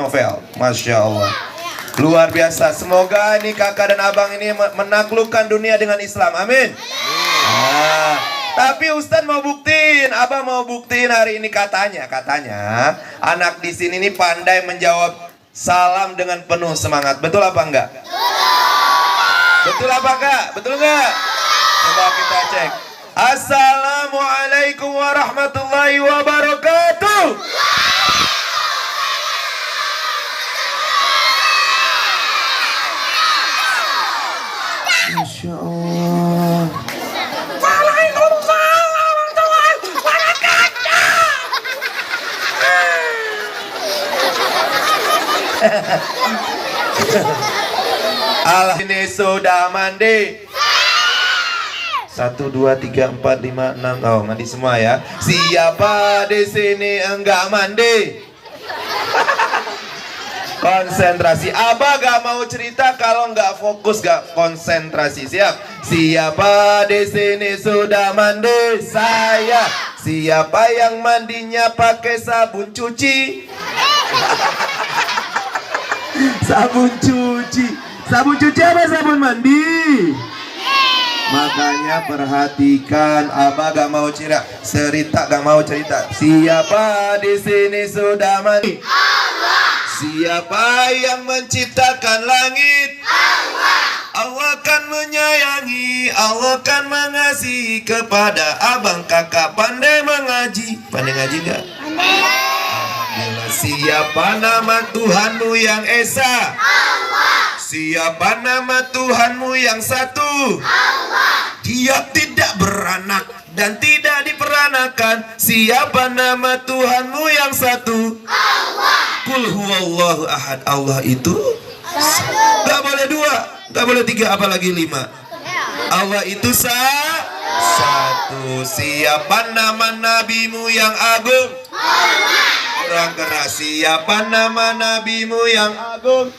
novel. Masya Allah, luar biasa. Semoga ini kakak dan abang ini menaklukkan dunia dengan Islam. Amin. Tapi Ustadz mau buktiin, abang mau buktiin hari ini katanya anak di sini nih pandai menjawab salam dengan penuh semangat. Betul apa enggak? Betul apa enggak? Betul enggak? Coba kita cek. Assalamualaikum warahmatullahi wabarakatuh. Masya Allah. Allah ini sudah mandi. 1, 2, 3, 4, 5, 6. Oh, mandi semua ya. Siapa di sini enggak mandi? Konsentrasi. Abah gak mau cerita kalau nggak fokus, gak konsentrasi. Siap? Siapa di sini sudah mandi? Saya. Siapa yang mandinya pakai sabun cuci? Sabun cuci. Sabun cuci apa sabun mandi? Makanya perhatikan, Abah gak mau cerita, gak mau cerita. Siapa di sini sudah mandi? Allah. Siapa yang menciptakan langit? Allah. Allah kan menyayangi, Allah kan mengasihi kepada abang kakak pandai mengaji. Pandai ngaji gak? Alhamdulillah. Siapa nama Tuhanmu yang Esa? Allah. Siapa nama Tuhanmu yang satu? Allah. Dia tidak beranak dan tidak diperanakan. Siapa nama Tuhanmu yang satu? Allah. Qul huwallahu ahad. Allah itu gak boleh 2, gak boleh 3, apalagi 5. Allah itu satu. Siapa nama nabimu yang agung? Allah. Orang keras. Siapa nama nabimu yang agung?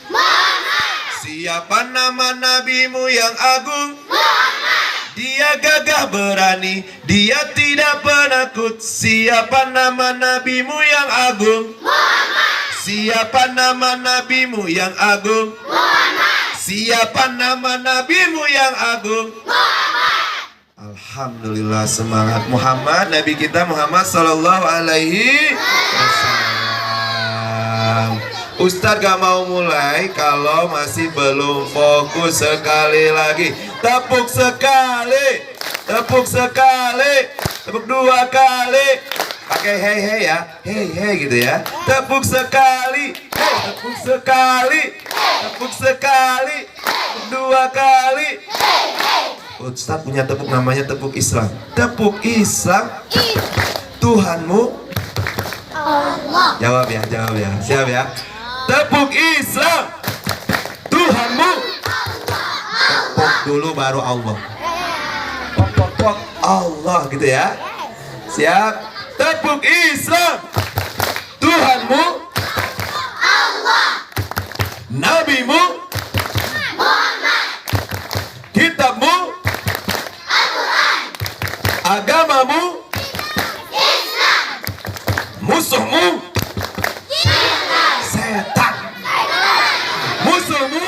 Siapa nama nabimu yang agung? Dia gagah berani, dia tidak penakut. Siapa nama nabimu yang agung? Siapa nama nabimu yang agung? Siapa nama nabimu yang agung? Alhamdulillah, semangat. Muhammad, Nabi kita Muhammad Sallallahu Alaihi Wasallam. Ustadz gak mau mulai kalau masih belum fokus. Sekali lagi, tepuk sekali, tepuk sekali, tepuk 2 kali. Pakai hey ya, hey gitu ya. Tepuk sekali, tepuk sekali, tepuk sekali, tepuk 2 kali. Ustadz punya tepuk, namanya tepuk Islam. Tepuk Islam. Tuhanmu Allah. Jawab ya, siap ya. Tepuk Islam. Tuhanmu tepuk dulu baru Allah. Pok Allah gitu ya. Siap. Tepuk Islam. Tuhanmu Allah. Nabimu Muhammad. Kitabmu Al-Quran. Agamamu Islam. Musuhmu setan. Musuhmu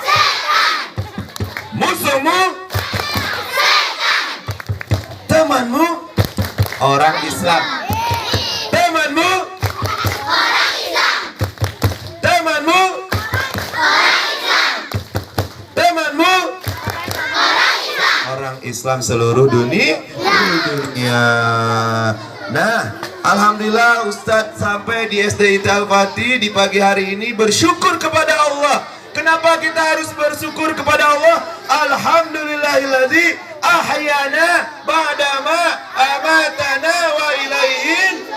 setan. Musuhmu setan. Temanmu orang Islam. Temanmu orang Islam. Temanmu orang Islam. Temanmu orang Islam. Orang Islam seluruh dunia. Nah, alhamdulillah Ustadz sampai di SD Al-Fatih di pagi hari ini bersyukur kepada Allah. Kenapa kita harus bersyukur kepada Allah? Alhamdulillahilladzi ahyana ba'dama amatana wa ilaihin.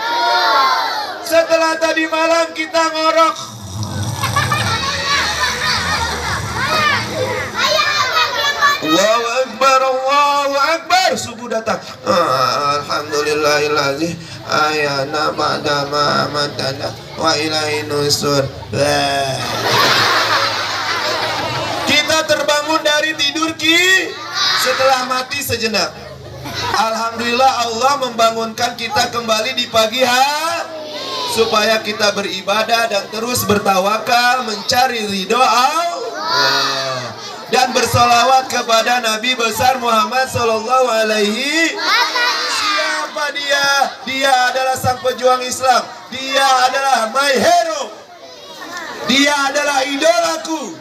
Setelah tadi malam kita ngorok, Allahu Akbar, Allahu Akbar, subuh datang. Alhamdulillahilladzi ahyana ba'dama amatana wa ilaihin nusur. Kita terbangun dari tidur setelah mati sejenak. Alhamdulillah Allah membangunkan kita kembali di pagi hari. supaya kita beribadah dan terus bertawakal mencari ridho Allah dan bersolawat kepada Nabi besar Muhammad Sallallahu Alaihi Wasallam. Siapa dia? Dia adalah sang pejuang Islam. Dia adalah my hero. Dia adalah idolaku.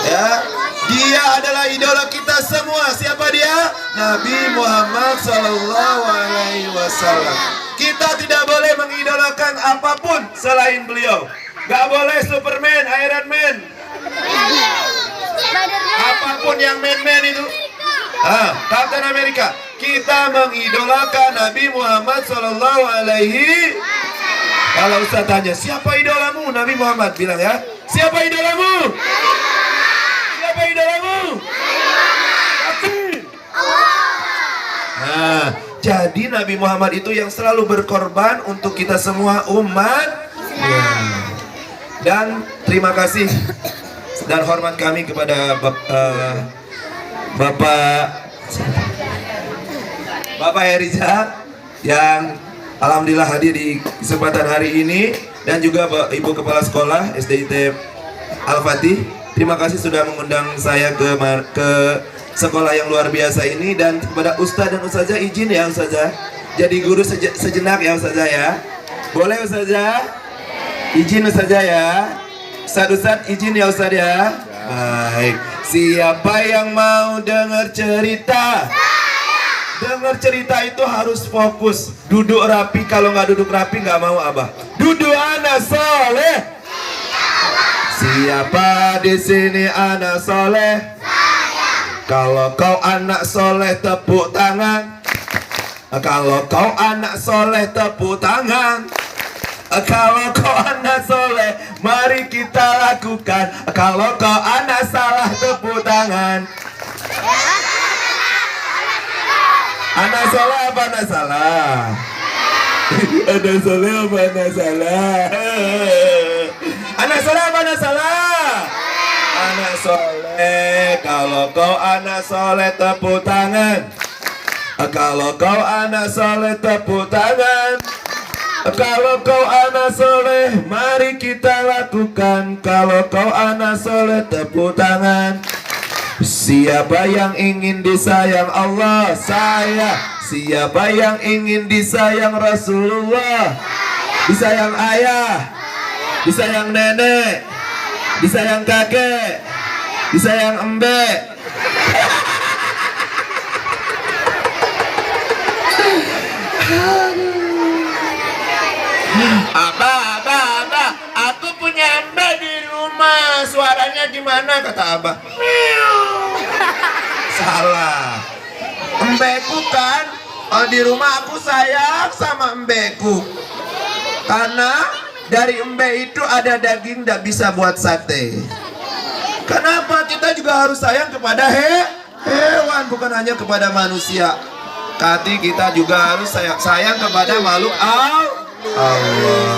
Ya, dia adalah idola kita semua. Siapa dia? Nabi Muhammad Sallallahu Alaihi Wasallam. Kita tidak boleh mengidolakan apapun selain beliau. Gak boleh Superman, Iron Man, apapun yang man-man itu, Captain America. Kita mengidolakan Nabi Muhammad Sallallahu Alaihi. Kalau Ustaz tanya, siapa idolamu? Nabi Muhammad bilang ya. Siapa idolamu? Siapa idolamu? Nah, jadi Nabi Muhammad itu yang selalu berkorban untuk kita semua umat. Dan terima kasih dan hormat kami kepada Bapak Heriza yang alhamdulillah hadir di kesempatan hari ini, dan juga Ibu Kepala Sekolah SDIT Al-Fatih. Terima kasih sudah mengundang saya ke sekolah yang luar biasa ini, dan kepada Ustadz dan Ustazah izin ya Ustazah jadi guru sejenak ya Ustazah ya. Boleh Ustazah? Izin Ustazah ya. Ustadz izin ya Ustadz ya. Baik. Siapa yang mau dengar cerita? Dengar cerita itu harus fokus, duduk rapi. Kalau nggak duduk rapi nggak mau Abah. Duduk anak soleh. Siapa di sini anak soleh? Kalau kau anak soleh tepuk tangan. Kalau kau anak soleh tepuk tangan. Kalau kau anak soleh mari kita lakukan. Kalau kau anak salah tepuk tangan. Anak soleh apa anak salah? Anak soleh apa anak salah? Anak soleh apa anak salah? Anak soleh. Kalau kau anak soleh tepuk tangan. Kalau kau anak soleh tepuk tangan. Kalau kau anak soleh mari kita lakukan. Kalau kau anak soleh tepuk tangan. Siapa yang ingin disayang Allah? Saya. Siapa yang ingin disayang Rasulullah? Disayang ayah, disayang nenek, disayang kakek, disayang embek. Abah, aku punya embek di rumah. Suaranya gimana kata Abah? Salah. Embekku kan, di rumah aku sayang sama embekku. Karena dari embek itu ada daging, tidak bisa buat sate. Kenapa kita juga harus sayang kepada hewan, bukan hanya kepada manusia. Tapi kita juga harus sayang kepada makhluk Allah.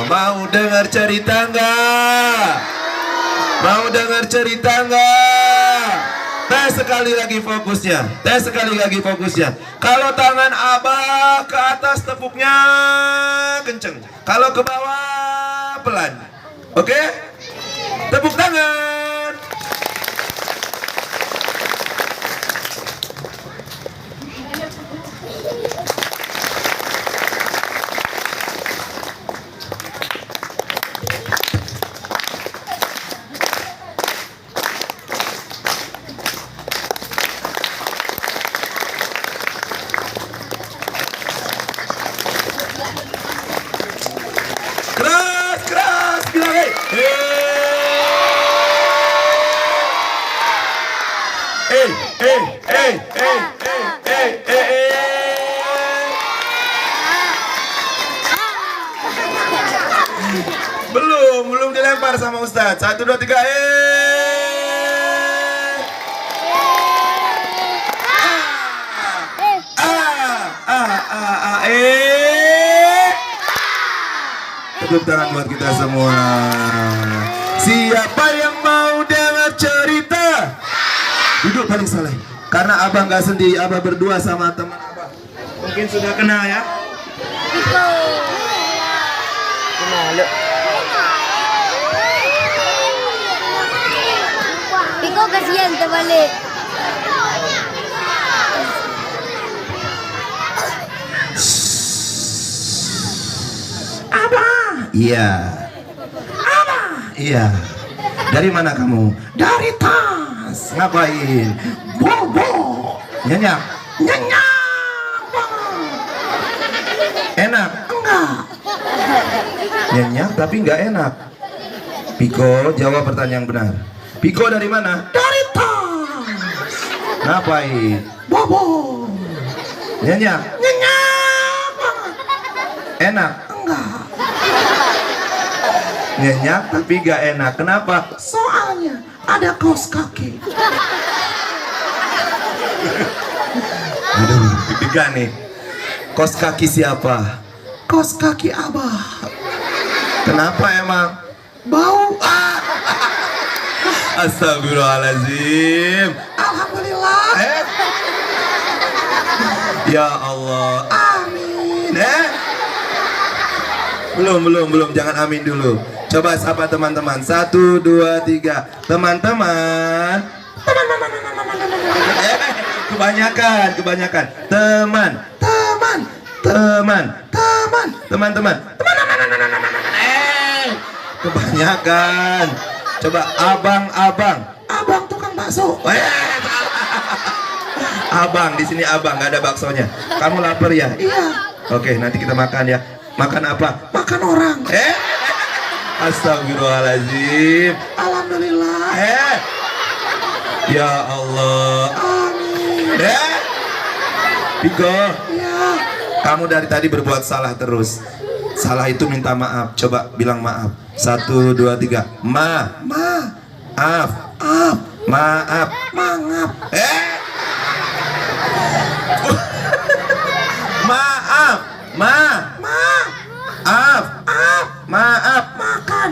Mau dengar cerita enggak? Mau dengar cerita enggak? Tes sekali lagi fokusnya. Tes sekali lagi fokusnya. Kalau tangan Abah ke atas tepuknya kenceng. Kalau ke bawah pelan. Oke? Tepuk tangan. Belum dilempar sama Ustadz. 1, 2, 3. Tepuk tangan buat kita semua. Siapa yang mau dengar cerita? Duduk paling soleh. Karena Abah nggak sendiri, Abah berdua sama teman Abah. Mungkin sudah kenal ya? Malu. Piko kasihan terbalik. Abah. Iya. Abah. Iya. Dari mana kamu? Dari tas. Ngapain? Bobo. Nyenyak. Nyenyak. Enak? Enggak. Nyenyak tapi enggak enak. Piko, jawab pertanyaan benar. Piko dari mana? Dari tas. Ngapain? Bobo. Nyenyak. Nyenyak. Enak? Enggak. Nyenyak tapi gak enak. Kenapa? Soalnya ada kaos kaki. Aduh, deg-degan nih. Kaos kaki siapa? Kaos kaki Abah. Kenapa emang? Bau. Astagfirullahaladzim. Alhamdulillah. Ya Allah. Amin. Belum. Jangan amin dulu. Coba sapa teman-teman. 1, 2, 3. Teman-teman. Kebanyakan. Teman-teman. Kebanyakan. Coba abang. Abang tukang bakso. Abang, di sini abang, nggak ada baksonya. Kamu lapar ya? Iya. Oke, nanti kita makan ya. Makan apa? Makan orang. Astagfirullahaladzim. Alhamdulillah. Ya Allah. Amin. Piko. Ya. Kamu dari tadi berbuat salah terus. Salah itu minta maaf. Coba bilang maaf. 1, 2, 3. Maaf. Maaf. Maaf. Makan.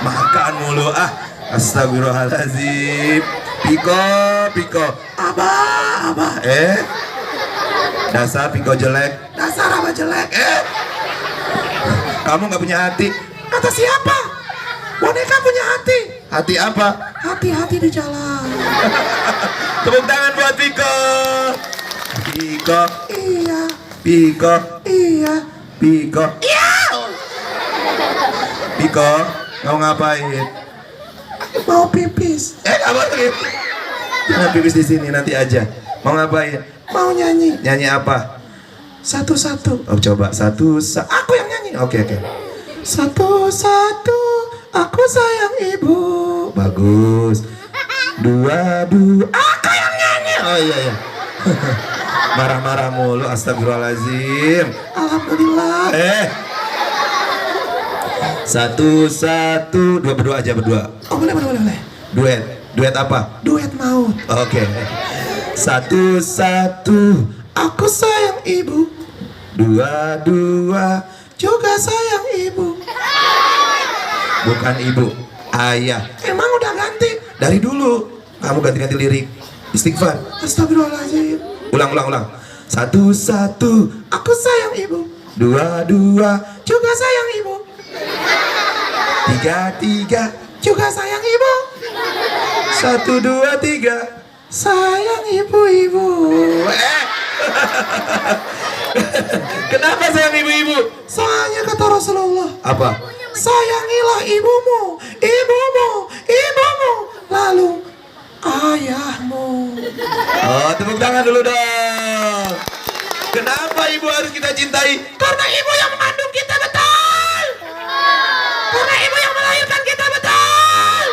Makan mulu. Astagfirullahaladzim. Piko. Abah. Dasar Piko jelek. Dasar Abah jelek. Kamu nggak punya hati. Kata siapa? Boneka punya hati. Hati apa? Hati-hati di jalan. Tepuk tangan buat Piko. Piko. Iya. Piko. Iya. Piko. Iya. Piko, mau ngapain? Mau pipis. Nggak boleh. Jangan pipis di sini, nanti aja. Mau ngapain? Mau nyanyi. Nyanyi apa? Satu-satu. Oh, coba satu. Aku yang nyanyi. Oke. Satu-satu. Aku sayang ibu. Bagus. 2. Aku yang nyanyi. Oh iya. Marah-marah mulu. Astagfirullahaladzim. Alhamdulillah. 1, 2. Berdua aja. Oh boleh. Duet apa? Duet maut. Oke. 1, aku sayang ibu. 2, juga sayang ibu. Bukan ibu, ayah. Emang udah ganti? Dari dulu. Kamu ganti-ganti lirik. Istighfar. Astagfirullahaladzim. Ulang. 1, aku sayang ibu. 2, juga sayang ibu. 3, juga sayang ibu. 1, 2, 3. Sayang ibu-ibu. Kenapa sayang ibu-ibu? Soalnya kata Rasulullah. Apa? Sayangilah ibumu. Lalu ayahmu. Oh, tepuk tangan dulu dong. Kenapa ibu harus kita cintai? Karena ibu yang mengandung kita, betul. Karena ibu yang melahirkan kita, betul.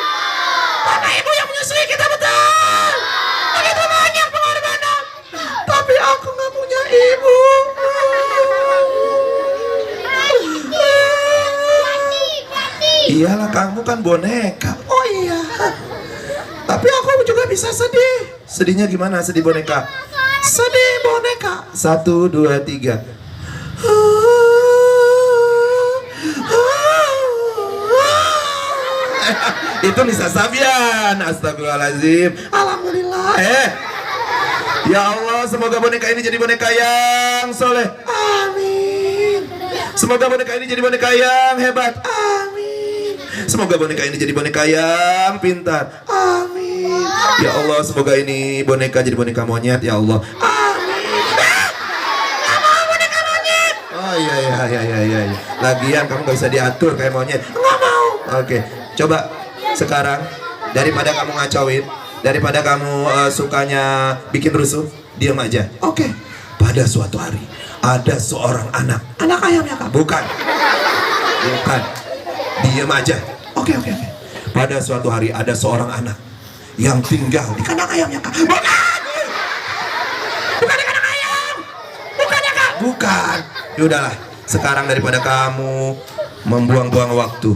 Karena ibu yang menyusui kita, betul. Begitu banyak pengorbanan. Tapi aku nggak punya ibu. Iyalah, kamu kan boneka. Oh iya. Tapi aku juga bisa sedih. Sedihnya gimana? Sedih boneka. Sedih boneka. 1, 2, 3. Itu Nisa Sabian. Astagfirullahaladzim. Alhamdulillah. Ya Allah, semoga boneka ini jadi boneka yang soleh. Amin. Semoga boneka ini jadi boneka yang hebat. Amin. Semoga boneka ini jadi boneka yang pintar. Amin. Ya Allah, semoga ini boneka jadi boneka monyet. Ya Allah. Amin. Gak mau boneka monyet. Oh iya. Lagian kamu gak bisa diatur kayak monyet. Gak mau. Oke, coba sekarang daripada kamu ngacauin, daripada kamu sukanya bikin rusuh, diam aja. Oke. Pada suatu hari ada seorang anak ayamnya kak? Bukan. Diam aja. Oke. Pada suatu hari ada seorang anak yang tinggal di kandang ayamnya kak? Bukan di kandang ayam. Bukannya kak? Bukan. Yaudahlah, sekarang daripada kamu membuang-buang waktu,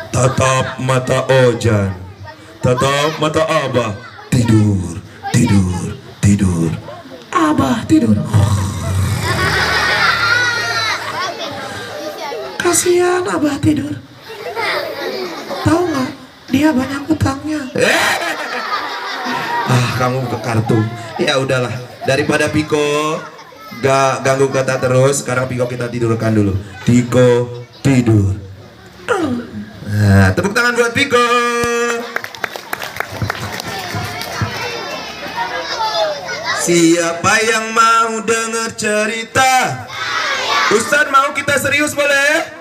tatap mata Ojan, tatap mata Abah. Tidur. Abah tidur. Kasihan Abah tidur. Tahu nggak? Dia banyak utangnya. Kamu ke kartu. Ya udahlah. Daripada Piko gak ganggu kata terus, sekarang Piko kita tidurkan dulu. Piko tidur. Nah, tepuk tangan buat Piko. Siapa yang mau dengar cerita? Ustadz mau kita serius boleh?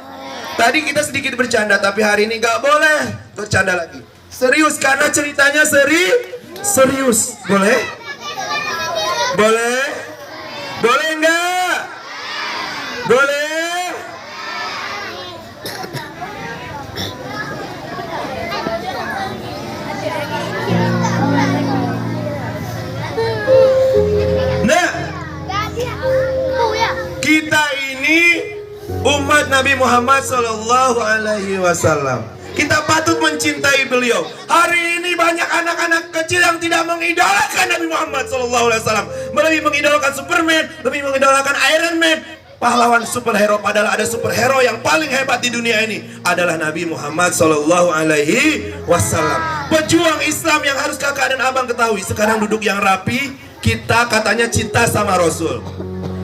Tadi kita sedikit bercanda, tapi hari ini gak boleh bercanda lagi. Serius karena ceritanya serius. Boleh? Boleh? Boleh enggak? Boleh? Kita ini umat Nabi Muhammad Sallallahu Alaihi Wasallam. Kita patut mencintai beliau. Hari ini banyak anak-anak kecil yang tidak mengidolakan Nabi Muhammad Sallallahu Alaihi Wasallam, lebih mengidolakan Superman, lebih mengidolakan Iron Man, pahlawan superhero. Padahal ada superhero yang paling hebat di dunia ini adalah Nabi Muhammad Sallallahu Alaihi Wasallam. Pejuang Islam yang harus kakak dan abang ketahui. Sekarang duduk yang rapi. Kita katanya cinta sama Rasul.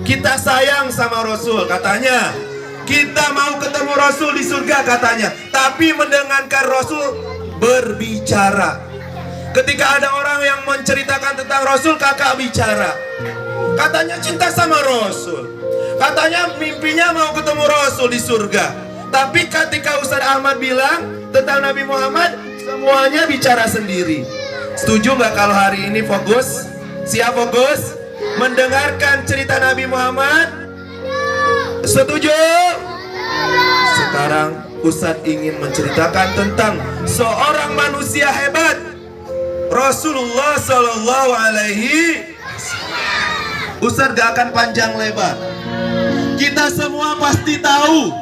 Kita sayang sama Rasul katanya. Kita mau ketemu Rasul di surga katanya. Tapi mendengarkan Rasul berbicara. Ketika ada orang yang menceritakan tentang Rasul, kakak bicara. Katanya cinta sama Rasul. Katanya mimpinya mau ketemu Rasul di surga. Tapi ketika Ustaz Ahmad bilang tentang Nabi Muhammad, semuanya bicara sendiri. Setuju nggak kalau hari ini fokus? Siap fokus? Mendengarkan cerita Nabi Muhammad? Setuju? Sekarang Ustadz ingin menceritakan tentang seorang manusia hebat, Rasulullah Sallallahu Alaihi. Ustadz gak akan panjang lebar. Kita semua pasti tahu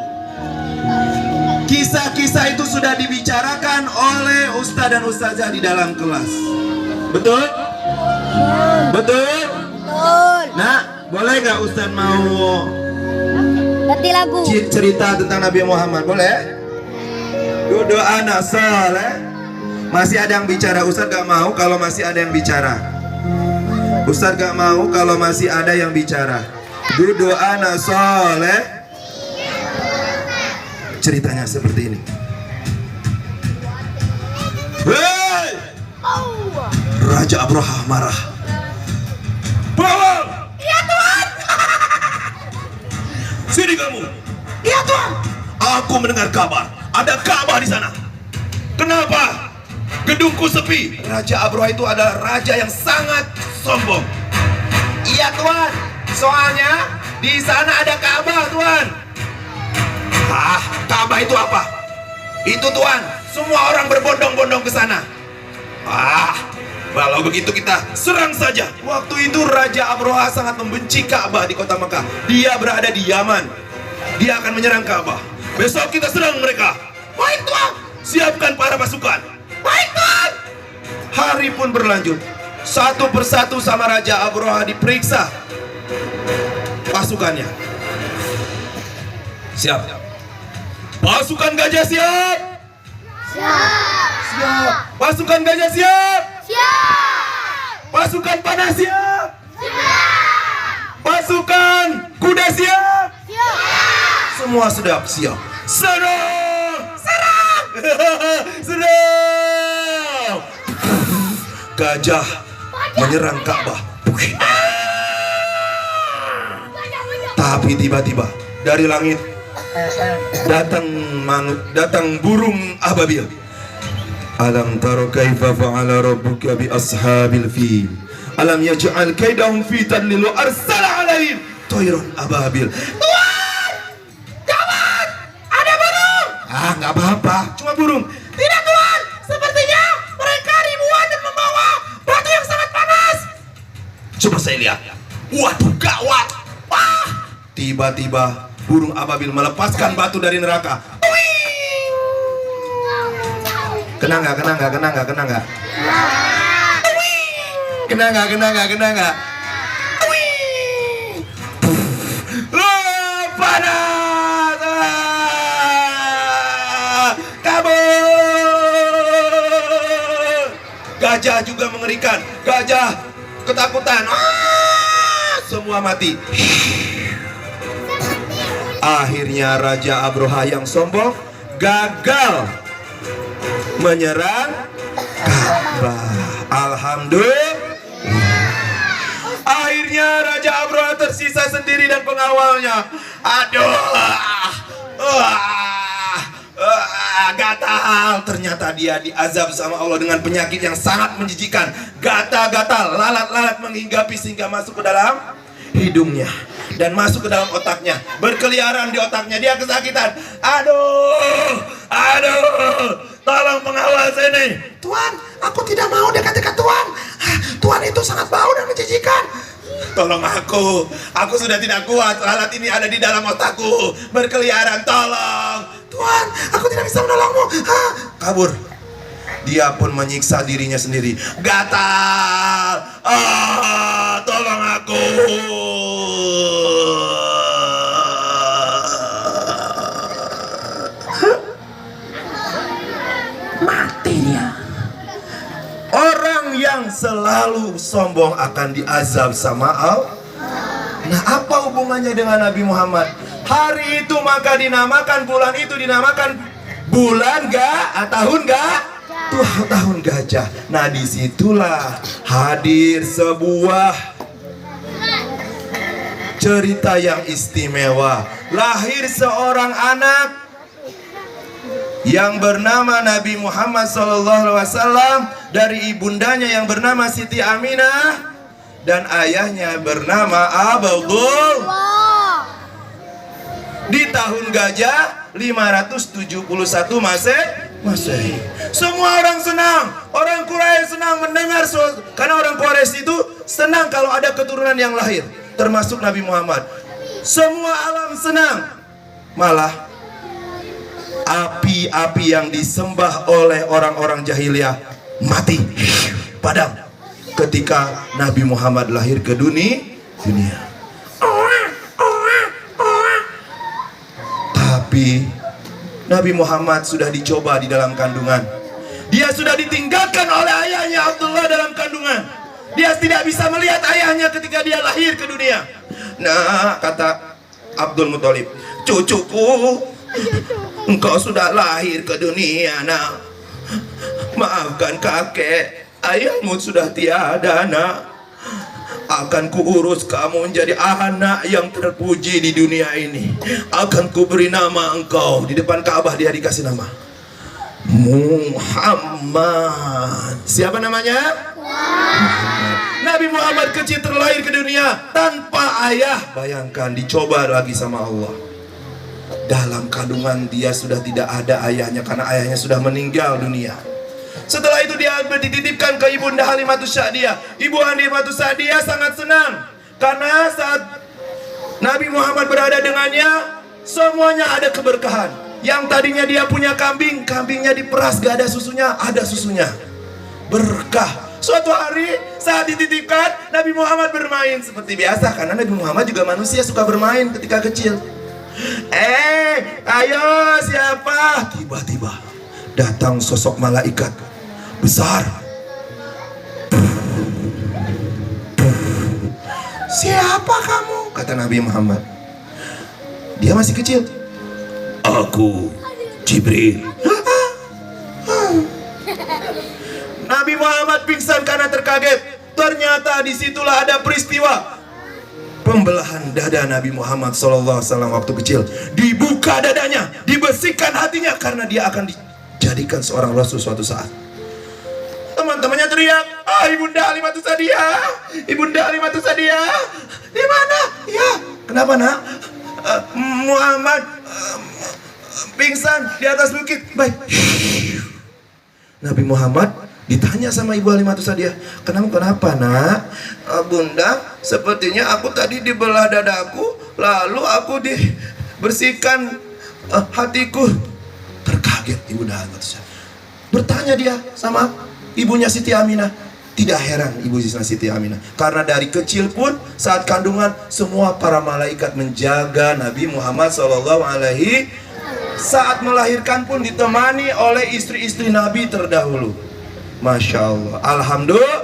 kisah-kisah itu sudah dibicarakan oleh Ustadz dan Ustazah di dalam kelas. Betul? Betul? Nah, boleh gak Ustadz mau ganti lagu cerita tentang Nabi Muhammad? Boleh? Duduk anak soleh. Masih ada yang bicara. Ustadz gak mau kalau masih ada yang bicara. Ustadz gak mau kalau masih ada yang bicara. Duduk anak soleh. Ceritanya seperti ini. Hei! Raja Abraha marah. Bawang! Iya Tuhan! Sini kamu. Iya Tuhan. Aku mendengar kabar. Ada Ka'bah di sana. Kenapa? Gedungku sepi. Raja Abraha itu adalah raja yang sangat sombong. Iya Tuhan. Soalnya di sana ada Ka'bah Tuhan. Ka'bah itu apa? Itu Tuhan. Semua orang berbondong-bondong ke sana. Kalau begitu kita serang saja. Waktu itu Raja Abraha sangat membenci Ka'bah di kota Mekah. Dia berada di Yaman. Dia akan menyerang Ka'bah. Besok kita serang mereka. Baik Tuhan. Siapkan para pasukan. Baik Tuhan. Hari pun berlanjut. Satu persatu sama Raja Abraha diperiksa pasukannya. Siap. Pasukan gajah siap. Siap. Pasukan gajah siap. Pasukan panah siap. Pasukan kuda siap. Semua sudah siap. Serang! Serang! Serang! Gajah menyerang Ka'bah. Tapi tiba-tiba dari langit datang burung ababil. Alam taro kaifa fa'ala rabbuka bi ashabil fil. Alam yaj'al kaidahum fi tadlil wa arsala 'alaihim tayran ababil. Tuan! Gawat! Ada burung! Ah, nggak apa-apa, cuma burung. Tidak, Tuan. Sepertinya mereka ribuan dan membawa batu yang sangat panas. Coba saya lihat. Waduh, gawat. Wah! Tiba-tiba burung ababil melepaskan batu dari neraka. Kena nggak? Kena nggak? Kena nggak? Kena nggak? Kena nggak? Kena nggak? Kena nggak? Panas! Kabur! Gajah juga mengerikan. Gajah ketakutan. Semua mati. Akhirnya Raja Abroha yang sombong gagal menyerang Ka'bah. Alhamdulillah. Akhirnya Raja Abroha tersisa sendiri dan pengawalnya. Gatal. Ternyata dia diazab sama Allah dengan penyakit yang sangat menjijikan. Gatal-gatal, lalat-lalat menghinggapi sehingga masuk ke dalam hidungnya dan masuk ke dalam otaknya, berkeliaran di otaknya. Dia kesakitan. Aduh, tolong pengawal sini. Tuan, aku tidak mau dekat-dekat Tuan. Tuan itu sangat bau dan menjijikan. Tolong aku sudah tidak kuat. Lalat ini ada di dalam otakku, berkeliaran. Tolong, Tuan, aku tidak bisa menolongmu. Kabur. Dia pun menyiksa dirinya sendiri. Gatal. Tolong aku. Mati dia. Orang yang selalu sombong akan diazab sama Allah. Nah, apa hubungannya dengan Nabi Muhammad? Hari itu maka dinamakan, bulan itu dinamakan bulan tahun gajah. Nah, disitulah hadir sebuah cerita yang istimewa. Lahir seorang anak yang bernama Nabi Muhammad SAW dari ibundanya yang bernama Siti Aminah dan ayahnya bernama Abdul. Di tahun gajah 571 Masehi. Semua orang senang. Orang Quraisy senang mendengar karena orang Quraisy itu senang kalau ada keturunan yang lahir, termasuk Nabi Muhammad. Semua alam senang. Malah api-api yang disembah oleh orang-orang jahiliyah mati, padam ketika Nabi Muhammad lahir ke dunia. Tapi Nabi Muhammad sudah dicoba di dalam kandungan. Dia sudah ditinggalkan oleh ayahnya Abdullah dalam kandungan. Dia tidak bisa melihat ayahnya ketika dia lahir ke dunia. Nah, kata Abdul Muthalib, cucuku, engkau sudah lahir ke dunia, nak. Maafkan kakek, ayahmu sudah tiada, nak. Akan kuurus kamu menjadi anak yang terpuji di dunia ini. Akan kuberi nama engkau. Di depan Ka'bah dia dikasih nama Muhammad. Siapa namanya? Nabi Muhammad kecil terlahir ke dunia tanpa ayah. Bayangkan, dicoba lagi sama Allah. Dalam kandungan dia sudah tidak ada ayahnya karena ayahnya sudah meninggal dunia. Setelah itu dia dititipkan ke Ibunda Halimatus Sa'diyah. Ibu Halimatus Sa'diyah sangat senang karena saat Nabi Muhammad berada dengannya, semuanya ada keberkahan. Yang tadinya dia punya kambing, kambingnya diperas, gak ada susunya, ada susunya. Berkah. Suatu hari saat dititipkan, Nabi Muhammad bermain seperti biasa karena Nabi Muhammad juga manusia, suka bermain ketika kecil. Ayo siapa? Tiba-tiba datang sosok malaikat besar. Siapa kamu? Kata Nabi Muhammad. Dia masih kecil. Aku Jibril. Nabi Muhammad pingsan karena terkaget. Ternyata disitulah ada peristiwa pembelahan dada Nabi Muhammad SAW waktu kecil. Dibuka dadanya, dibersihkan hatinya, karena dia akan dijadikan seorang rasul suatu saat. Teman-temannya teriak, Ibunda Halimatus Sa'diyah, Ibunda Halimatus Sa'diyah, di mana? Ya, kenapa nak? Muhammad pingsan di atas bukit. Baik. Nabi Muhammad ditanya sama Ibu Halimatus Sa'diyah, kenapa nak? Bunda, sepertinya aku tadi dibelah dadaku, lalu aku dibersihkan hatiku. Terkaget Ibunda Halimatus Sa'diyah. Bertanya dia sama ibunya Siti Aminah. Tidak heran ibu Siti Aminah, karena dari kecil pun saat kandungan semua para malaikat menjaga Nabi Muhammad SAW. Saat melahirkan pun ditemani oleh istri-istri Nabi terdahulu. Masya Allah, alhamdulillah.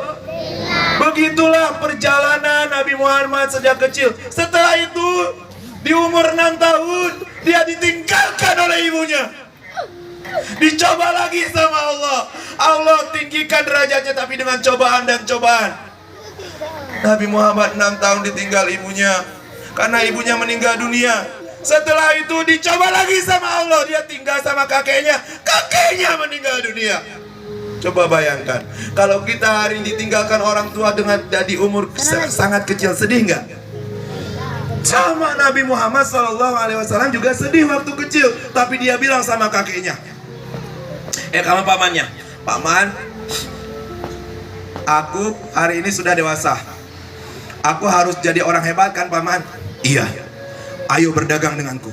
Begitulah perjalanan Nabi Muhammad sejak kecil. Setelah itu di umur 6 tahun dia ditinggalkan oleh ibunya. Dicoba lagi sama Allah. Allah tinggikan derajatnya, tapi dengan cobaan dan cobaan. Nabi Muhammad 6 tahun ditinggal ibunya karena ibunya meninggal dunia. Setelah itu dicoba lagi sama Allah. Dia tinggal sama kakeknya. Kakeknya meninggal dunia. Coba bayangkan, kalau kita hari ini ditinggalkan orang tua dengan di umur sangat kecil, sedih nggak? Sama Nabi Muhammad SAW juga sedih waktu kecil, tapi dia bilang sama kakeknya, sama pamannya, Paman, aku hari ini sudah dewasa. Aku harus jadi orang hebat kan Paman? Iya. Ayo berdagang denganku.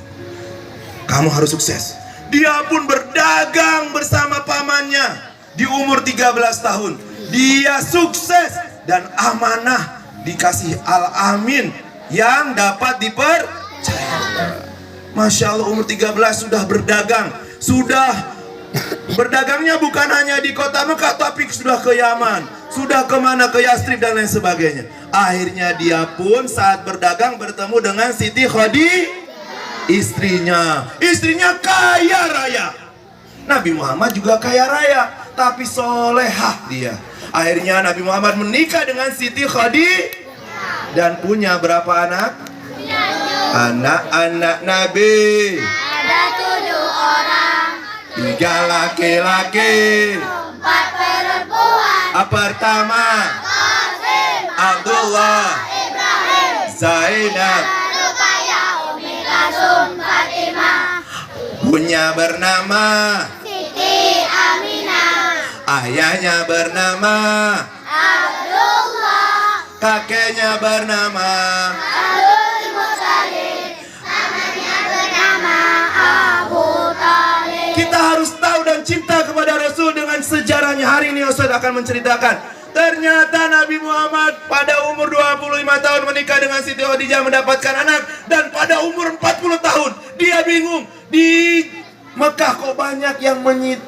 Kamu harus sukses. Dia pun berdagang bersama pamannya. Di umur 13 tahun dia sukses dan amanah, dikasih Al-Amin yang dapat dipercaya. Masya Allah, umur 13 sudah berdagang. Sudah berdagangnya bukan hanya di kota Mekah, tapi sudah ke Yaman, sudah kemana, ke Yastrib dan lain sebagainya. Akhirnya dia pun saat berdagang bertemu dengan Siti Khadijah, istrinya kaya raya. Nabi Muhammad juga kaya raya, tapi solehah dia. Akhirnya Nabi Muhammad menikah dengan Siti Khadijah dan punya berapa anak? Anak-anak Nabi Ada 7 orang, 3 laki-laki, 4 perempuan. Pertama Qasim, Abdullah, Ibrahim, Zainab, Ruqayyah, Umi Kalsum, Fatimah, punya bernama, Siti Aminah, ayahnya bernama, Abdullah, kakeknya bernama. Abdul Muthalib, namanya bernama Abu Talib. Kita harus tahu dan cinta kepada Rasul dengan sejarahnya. Hari ini Ustaz akan menceritakan, ternyata Nabi Muhammad pada umur 25 tahun menikah dengan Siti Khadijah, mendapatkan anak. Dan pada umur 40 tahun dia bingung, di Mekah kok banyak yang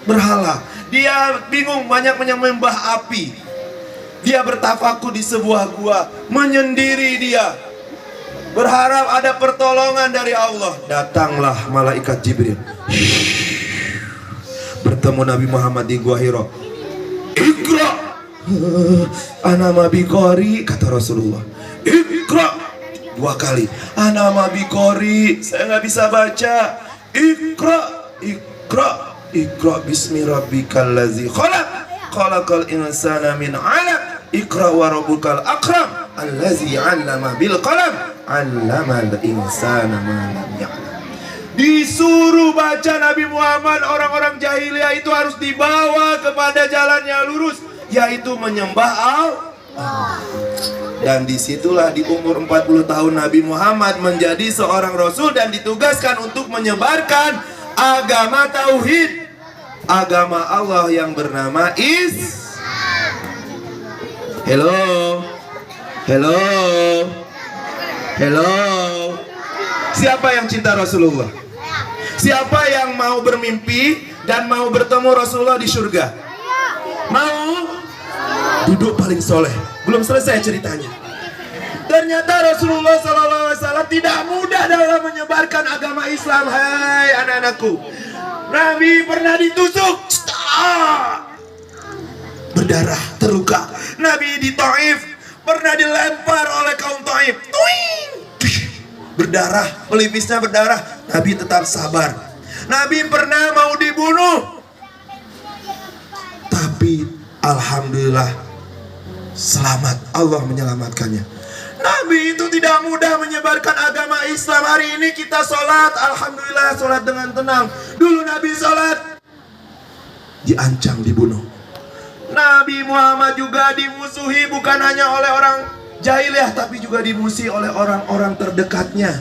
berhala. Dia bingung, banyak menyembah api. Dia bertafakur di sebuah gua, menyendiri dia, berharap ada pertolongan dari Allah. Datanglah malaikat Jibril, bertemu Nabi Muhammad di Gua Hira. Iqra, ana mabikori, kata Rasulullah. Iqra, 2 kali. Ana mabikori, saya nggak bisa baca. Iqra, Iqra, Iqra bismi rabbikal ladzi khalaq, khalaqal insana min 'alaq, Iqra wa rabbukal akram, allazi 'allama bil qalam, 'allamal insana ma lam ya'lam. Disuruh baca Nabi Muhammad, orang-orang jahiliyah itu harus dibawa kepada jalan yang lurus, yaitu menyembah Allah. Dan disitulah di umur 40 tahun Nabi Muhammad menjadi seorang Rasul dan ditugaskan untuk menyebarkan agama Tauhid, agama Allah yang bernama Hello. Siapa yang cinta Rasulullah? Siapa yang mau bermimpi dan mau bertemu Rasulullah di surga? Mau? Duduk paling soleh. Belum selesai ceritanya. Ternyata Rasulullah SAW tidak mudah dalam menyebarkan agama Islam. Hai anak-anakku, Nabi pernah ditusuk, berdarah, terluka. Nabi di Taif pernah dilempar oleh kaum Taif, berdarah, pelipisnya berdarah. Nabi tetap sabar. Nabi pernah mau dibunuh, tapi alhamdulillah selamat, Allah menyelamatkannya. Nabi itu tidak mudah menyebarkan agama Islam. Hari ini kita sholat, alhamdulillah sholat dengan tenang. Dulu Nabi sholat diancam dibunuh. Nabi Muhammad juga dimusuhi bukan hanya oleh orang jahiliyah, tapi juga dimusuhi oleh orang-orang terdekatnya,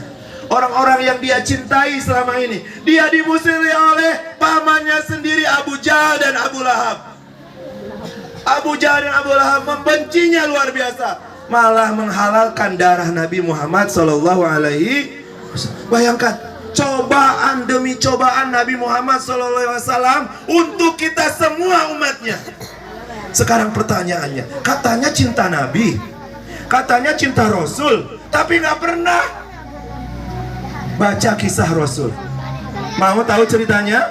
orang-orang yang dia cintai selama ini. Dia dimusuhi oleh pamannya sendiri, Abu Jahal dan Abu Lahab. Abu Jahal dan Abu Lahab membencinya luar biasa, malah menghalalkan darah Nabi Muhammad Sallallahu Alaihi Wasallam. Bayangkan, cobaan demi cobaan Nabi Muhammad Sallallahu Alaihi Wasallam untuk kita semua umatnya. Sekarang pertanyaannya, katanya cinta Nabi, katanya cinta Rasul, tapi nggak pernah baca kisah Rasul. Mau tahu ceritanya?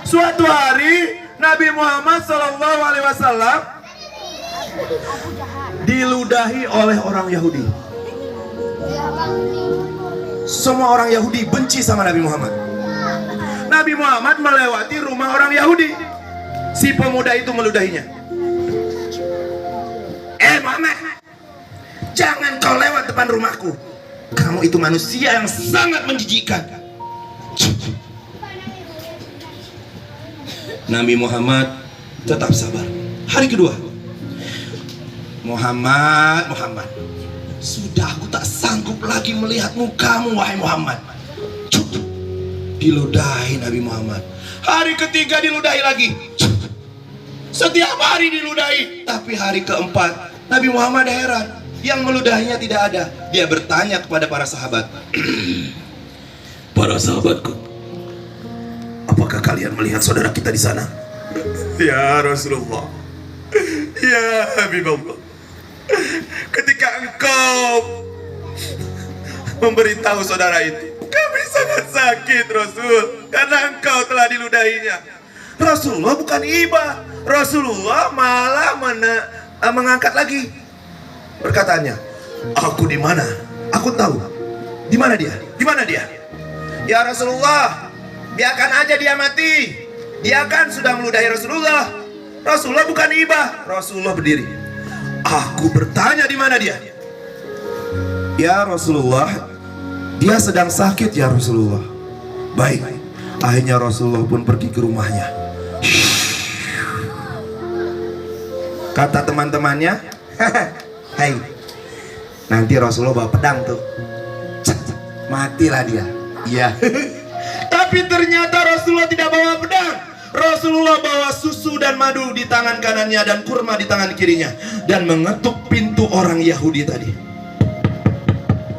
Suatu hari Nabi Muhammad Sallallahu Alaihi Wasallam diludahi oleh orang Yahudi. Semua orang Yahudi benci sama Nabi Muhammad. Nabi Muhammad melewati rumah orang Yahudi. Si pemuda itu meludahinya. Muhammad, jangan kau lewat depan rumahku. Kamu itu manusia yang sangat menjijikkan. Nabi Muhammad tetap sabar. Hari kedua, Muhammad, sudah aku tak sanggup lagi melihat mukamu, wahai Muhammad. Diludahi Nabi Muhammad. Hari ketiga diludahi lagi. Setiap hari diludahi. Tapi hari keempat Nabi Muhammad heran, yang meludahinya tidak ada. Dia bertanya kepada para sahabat, para sahabatku, apakah kalian melihat saudara kita di sana? Ya Rasulullah, ya Habibullah, ketika engkau memberitahu saudara itu, kami sangat sakit Rasul, karena engkau telah diludahinya. Rasulullah bukan iba, Rasulullah malah mengangkat lagi perkataannya. Aku di mana? Aku tahu. Di mana dia? Di mana dia? Ya Rasulullah, biarkan aja dia mati. Dia kan sudah meludahi Rasulullah. Rasulullah bukan iba. Rasulullah berdiri. Aku bertanya di mana dia? Ya Rasulullah, dia sedang sakit ya Rasulullah. Baik. Akhirnya Rasulullah pun pergi ke rumahnya. Kata teman-temannya, hai, nanti Rasulullah bawa pedang tuh, matilah dia. Iya. Tapi ternyata Rasulullah tidak bawa pedang. Rasulullah bawa susu dan madu di tangan kanannya dan kurma di tangan kirinya, dan mengetuk pintu orang Yahudi tadi.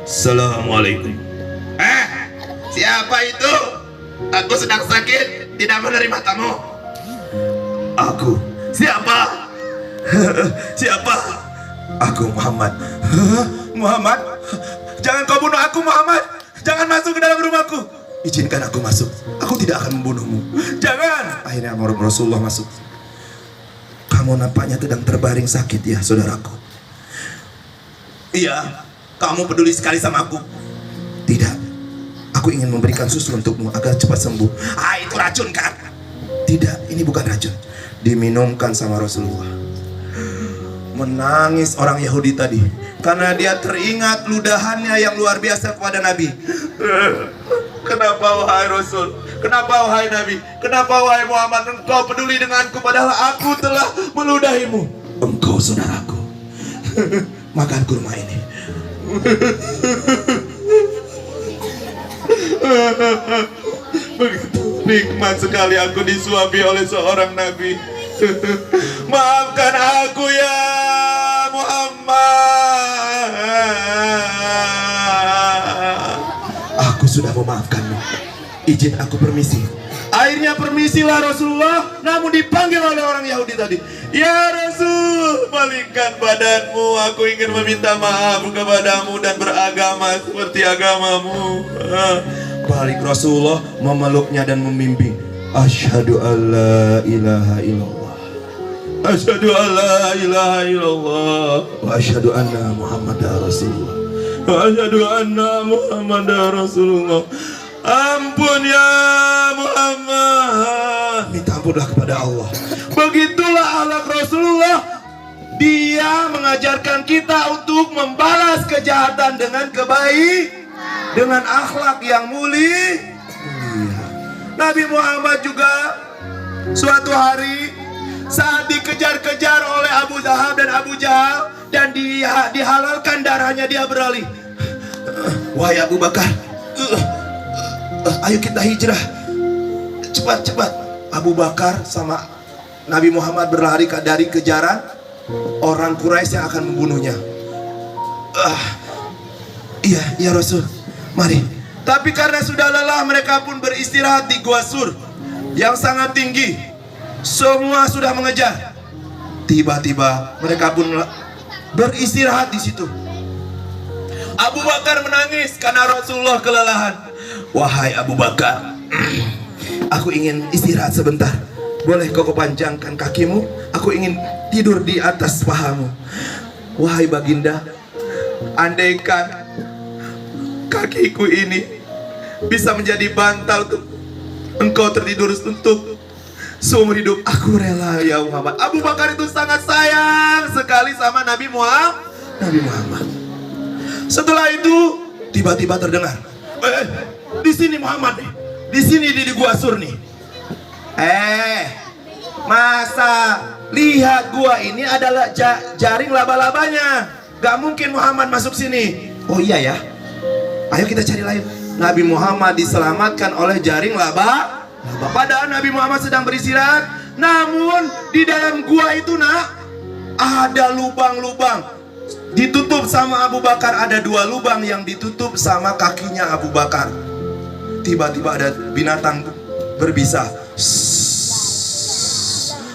Assalamualaikum. Siapa itu? Aku sedang sakit, tidak menerima tamu. Aku. Siapa? Siapa? Aku Muhammad. Muhammad? Jangan kau bunuh aku Muhammad. Jangan masuk ke dalam rumahku. Izinkan aku masuk. Aku tidak akan membunuhmu. Jangan. Akhirnya Rasulullah masuk. Kamu nampaknya sedang terbaring sakit ya saudaraku. Iya. Kamu peduli sekali sama aku. Tidak. Aku ingin memberikan susu untukmu agar cepat sembuh. Itu racun kan? Tidak, ini bukan racun. Diminumkan sama Rasulullah. Menangis orang Yahudi tadi karena dia teringat ludahannya yang luar biasa kepada Nabi. Kenapa wahai Rasul? Kenapa wahai Nabi? Kenapa wahai Muhammad engkau peduli denganku padahal aku telah meludahimu? Engkau saudaraku. Makan kurma ini. Begitu nikmat sekali aku disuapi oleh seorang Nabi. Maafkan aku ya Muhammad. Aku sudah memaafkanmu. Izin aku permisi. Akhirnya permisilah Rasulullah, namun dipanggil oleh orang Yahudi tadi. Ya Rasul, palingkan badanmu, aku ingin meminta maaf kepadamu dan beragama seperti agamamu. Balik Rasulullah memeluknya dan membimbing. Asyhadu alla ilaha illallah, asyhadu alla ilaha illallah, wa asyhadu anna Muhammadar Rasulullah, wa asyhadu anna Muhammadar Rasulullah. Ampun ya Muhammad, minta ampunlah kepada Allah. Begitulah akhlak Rasulullah. Dia mengajarkan kita untuk membalas kejahatan dengan kebaikan, dengan akhlak yang mulia. Nabi Muhammad juga suatu hari saat dikejar-kejar oleh Abu Lahab dan Abu Jahal dan dihalalkan darahnya, dia beralih. Wahai Abu Bakar, ayo kita hijrah, cepat-cepat. Abu Bakar sama Nabi Muhammad berlari dari kejaran orang Quraisy yang akan membunuhnya. Iya, ya Rasul, mari. Tapi karena sudah lelah, mereka pun beristirahat di Gua Sur yang sangat tinggi. Semua sudah mengejar. Tiba-tiba mereka pun beristirahat di situ. Abu Bakar menangis karena Rasulullah kelelahan. Wahai Abu Bakar, aku ingin istirahat sebentar. Boleh kau panjangkan kakimu? Aku ingin tidur di atas pahamu. Wahai baginda, andaikan kakiku ini bisa menjadi bantal untuk engkau tertidur untuk seumur hidup, aku rela ya Muhammad. Abu Bakar itu sangat sayang sekali sama Nabi Muhammad. Setelah itu tiba-tiba terdengar, di sini Muhammad nih, di sini di Gua Sur nih. Masa lihat gua ini adalah jaring laba-labanya? Gak mungkin Muhammad masuk sini. Oh iya ya, ayo kita cari lain. Nabi Muhammad diselamatkan oleh jaring laba. Padahal Nabi Muhammad sedang beristirahat. Namun di dalam gua itu ada lubang-lubang ditutup sama Abu Bakar. Ada 2 lubang yang ditutup sama kakinya Abu Bakar. Tiba-tiba ada binatang berbisa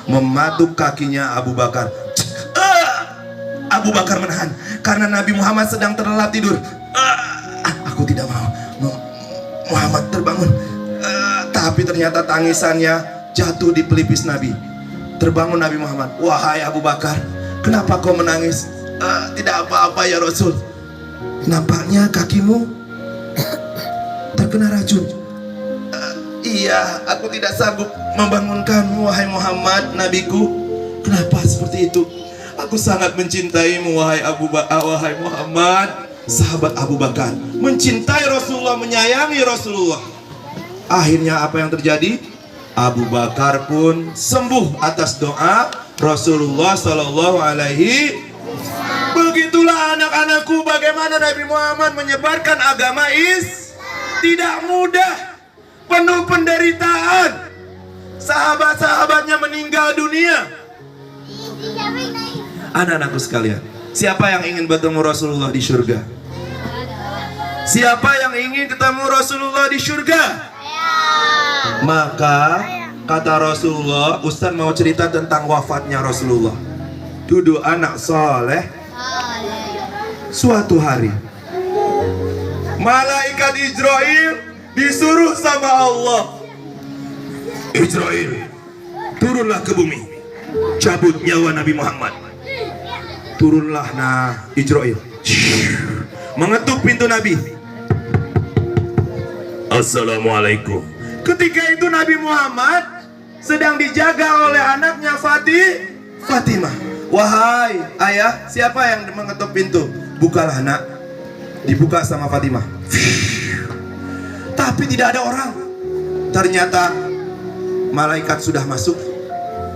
mematuk kakinya Abu Bakar. Abu Bakar menahan karena Nabi Muhammad sedang terlelap tidur. Aku tidak mau Muhammad terbangun. Tapi ternyata tangisannya jatuh di pelipis Nabi. Terbangun Nabi Muhammad. Wahai Abu Bakar, kenapa kau menangis? Tidak apa-apa ya Rasul. Nampaknya kakimu terkena racun. Iya, aku tidak sanggup membangunkanmu wahai Muhammad, nabiku. Kenapa seperti itu? Aku sangat mencintaimu wahai wahai Muhammad. Sahabat Abu Bakar mencintai Rasulullah, menyayangi Rasulullah. Akhirnya apa yang terjadi? Abu Bakar pun sembuh atas doa Rasulullah Sallallahu Alaihi. Begitulah anak-anakku, bagaimana Nabi Muhammad menyebarkan agama tidak mudah, penuh penderitaan. Sahabat-sahabatnya meninggal dunia. Anak-anakku sekalian, siapa yang ingin bertemu Rasulullah di surga? Siapa yang ingin ketemu Rasulullah di surga? Maka kata Rasulullah, Ustaz mau cerita tentang wafatnya Rasulullah. Duduk anak soleh. Suatu hari malaikat Israel disuruh sama Allah. Israel, turunlah ke bumi, cabut nyawa Nabi Muhammad. Turunlah Israel, mengetuk pintu Nabi. Assalamualaikum. Ketika itu Nabi Muhammad sedang dijaga oleh anaknya Fatimah. Wahai ayah, siapa yang mengetuk pintu? Bukalah nak. Dibuka sama Fatimah. Tapi tidak ada orang. Ternyata malaikat sudah masuk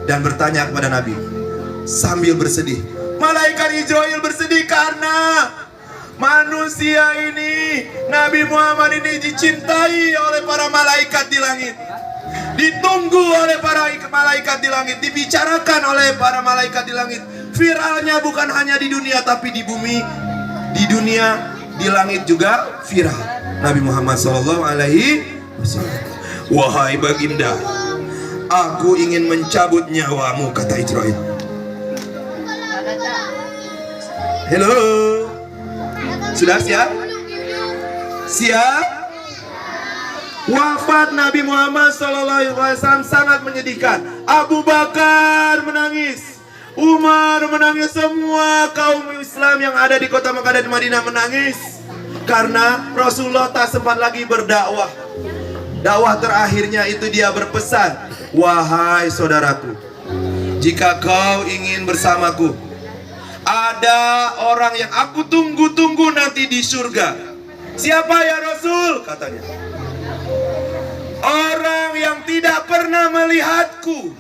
dan bertanya kepada Nabi sambil bersedih. Malaikat Israel bersedih karena manusia ini, Nabi Muhammad ini dicintai oleh para malaikat di langit, ditunggu oleh para malaikat di langit, dibicarakan oleh para malaikat di langit. Viralnya bukan hanya di dunia tapi di bumi, di dunia, di langit juga viral. Nabi Muhammad SAW. Wahai baginda, aku ingin mencabut nyawamu, kata Israel. Halo, sudah siap? Siap? Wafat Nabi Muhammad SAW sangat menyedihkan. Abu Bakar menangis, Umar menangis, semua kaum Islam yang ada di kota Makkah dan Madinah menangis. Karena Rasulullah tak sempat lagi berdakwah. Dakwah terakhirnya itu dia berpesan, wahai saudaraku, jika kau ingin bersamaku, ada orang yang aku tunggu-tunggu nanti di surga. Siapa ya Rasul? Katanya, orang yang tidak pernah melihatku,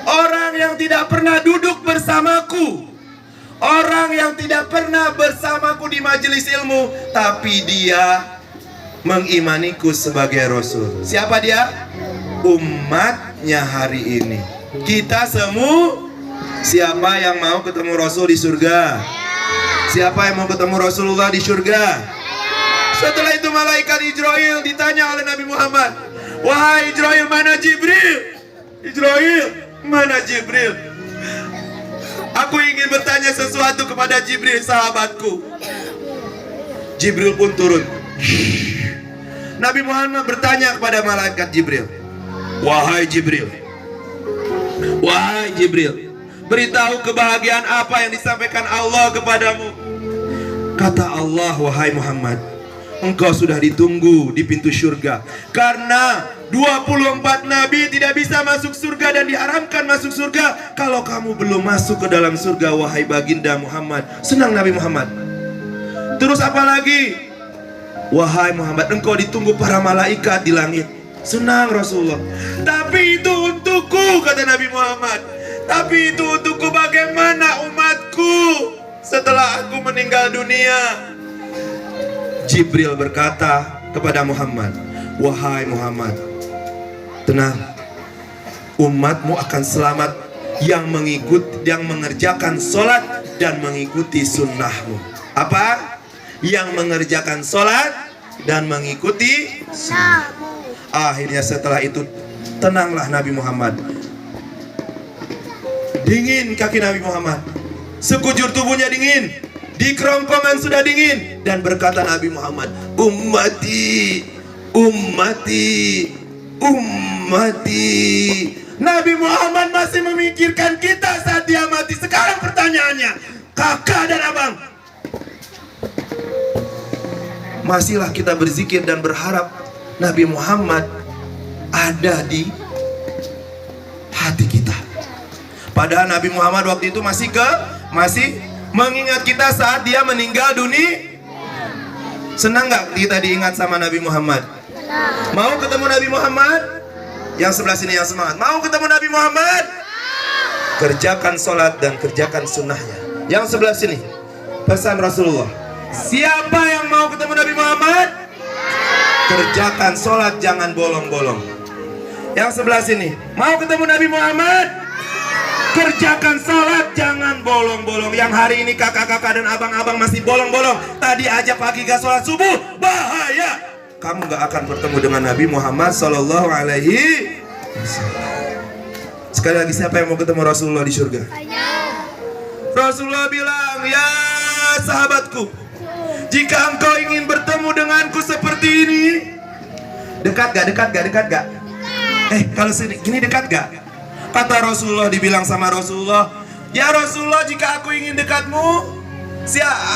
orang yang tidak pernah duduk bersamaku, orang yang tidak pernah bersamaku di majelis ilmu, tapi dia mengimaniku sebagai Rasul. Siapa dia? Umatnya hari ini. Kita semua. Siapa yang mau ketemu Rasul di surga? Siapa yang mau ketemu Rasulullah di surga? Setelah itu malaikat Israel ditanya oleh Nabi Muhammad, wahai Israel, mana Jibril? Israel, mana Jibril? Aku ingin bertanya sesuatu kepada Jibril, sahabatku. Jibril pun turun. Nabi Muhammad bertanya kepada malaikat Jibril, wahai Jibril, wahai Jibril, beritahu kebahagiaan apa yang disampaikan Allah kepadamu. Kata Allah, wahai Muhammad, engkau sudah ditunggu di pintu surga. Karena 24 nabi tidak bisa masuk surga dan diharamkan masuk surga kalau kamu belum masuk ke dalam surga, wahai baginda Muhammad. Senang Nabi Muhammad. Terus apa lagi? Wahai Muhammad, engkau ditunggu para malaikat di langit. Senang Rasulullah. Tapi itu untukku, kata Nabi Muhammad. Tapi itu untukku, bagaimana umatku setelah aku meninggal dunia? Jibril berkata kepada Muhammad, wahai Muhammad, tenang, umatmu akan selamat yang mengerjakan sholat dan mengikuti sunnahmu. Apa? Yang mengerjakan sholat dan mengikuti sunnahmu. Akhirnya setelah itu tenanglah Nabi Muhammad. Dingin kaki Nabi Muhammad, sekujur tubuhnya dingin, di kerongkongan sudah dingin. Dan berkata Nabi Muhammad, ummati, ummati, ummati. Nabi Muhammad masih memikirkan kita saat dia mati. Sekarang pertanyaannya, kakak dan abang, masihlah kita berzikir dan berharap Nabi Muhammad ada di hati kita? Padahal Nabi Muhammad waktu itu masih mengingat kita saat dia meninggal dunia. Senang gak kita diingat sama Nabi Muhammad? Mau ketemu Nabi Muhammad? Yang sebelah sini yang semangat. Mau ketemu Nabi Muhammad? Kerjakan sholat dan kerjakan sunnahnya. Yang sebelah sini pesan Rasulullah, siapa yang mau ketemu Nabi Muhammad? Kerjakan sholat, jangan bolong-bolong. Yang sebelah sini, mau ketemu Nabi Muhammad? Kerjakan sholat, jangan bolong-bolong. Yang hari ini kakak-kakak dan abang-abang masih bolong-bolong. Tadi aja pagi gak sholat subuh, bahaya. Kamu gak akan bertemu dengan Nabi Muhammad Sallallahu Alaihi Wasallam. Sekali lagi, siapa yang mau ketemu Rasulullah di surga? Rasulullah bilang, ya sahabatku, jika engkau ingin bertemu denganku seperti ini, dekat gak? Dekat gak? Dekat gak? Kalau gini dekat gak? Kata Rasulullah, dibilang sama Rasulullah, ya Rasulullah, jika aku ingin dekatmu,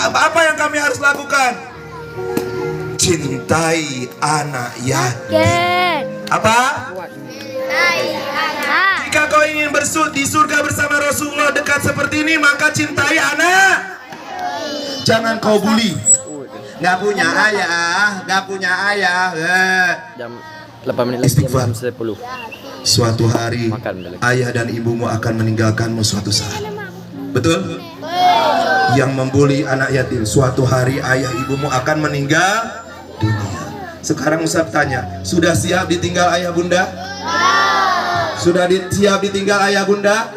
apa yang kami harus lakukan? Cintai anak yatim. Apa? Cintai anak. Jika kau ingin di surga bersama Rasulullah dekat seperti ini, maka cintai anak. Jangan kau bully. Gak punya ayah, gak punya ayah. Jam 8 menit lagi, Istighfar. jam 10. Suatu hari ayah dan ibumu akan meninggalkanmu suatu saat. Betul? Yang membuli anak yatim, suatu hari ayah ibumu akan meninggal dunia. Sekarang Ustaz tanya, sudah siap ditinggal ayah bunda? Sudah siap ditinggal ayah bunda?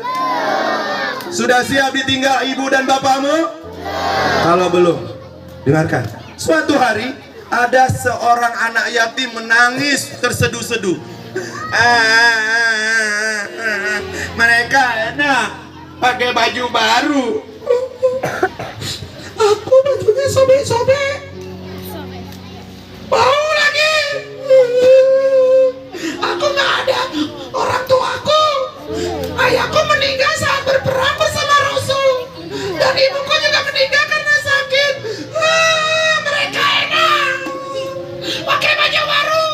Sudah siap ditinggal ibu dan bapakmu? Kalau belum, dengarkan. Suatu hari ada seorang anak yatim menangis terseduh-seduh. Mereka enak pakai baju baru. Aku bajunya sobek-sobek. Bau lagi. Aku nggak ada orang tuaku. Ayahku meninggal saat berperang bersama Rasul. Dan ibuku juga meninggal karena sakit. Mereka enak pakai baju baru.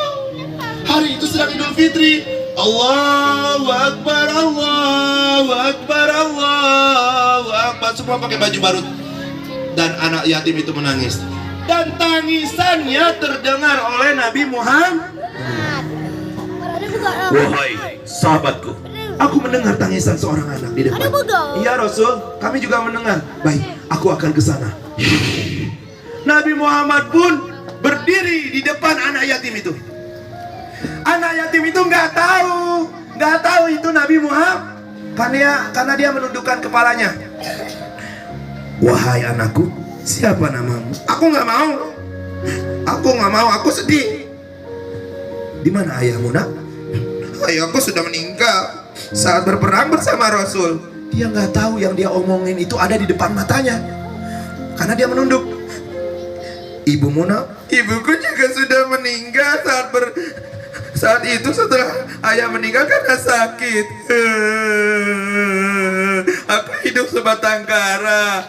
Hari itu sedang Idul Fitri. Allahu Akbar, Allahu Akbar, Allahu Akbar. Semua pakai baju baru. Dan anak yatim itu menangis. Dan tangisannya terdengar oleh Nabi Muhammad. Wahai sahabatku, aku mendengar tangisan seorang anak di depan. Iya Rasul, kami juga mendengar. Baik, aku akan ke sana. Nabi Muhammad pun berdiri di depan anak yatim itu. Anak yatim itu nggak tahu itu Nabi Muhammad, karena dia menundukkan kepalanya. Wahai anakku, siapa namamu? Aku nggak mau, aku sedih. Di mana ayahmu, nak? Ayahku sudah meninggal saat berperang bersama Rasul. Dia nggak tahu yang dia omongin itu ada di depan matanya, karena dia menunduk. Ibumu, nak? Ibuku juga sudah meninggal saat itu setelah ayah meninggal karena sakit. Aku hidup sebatang kara.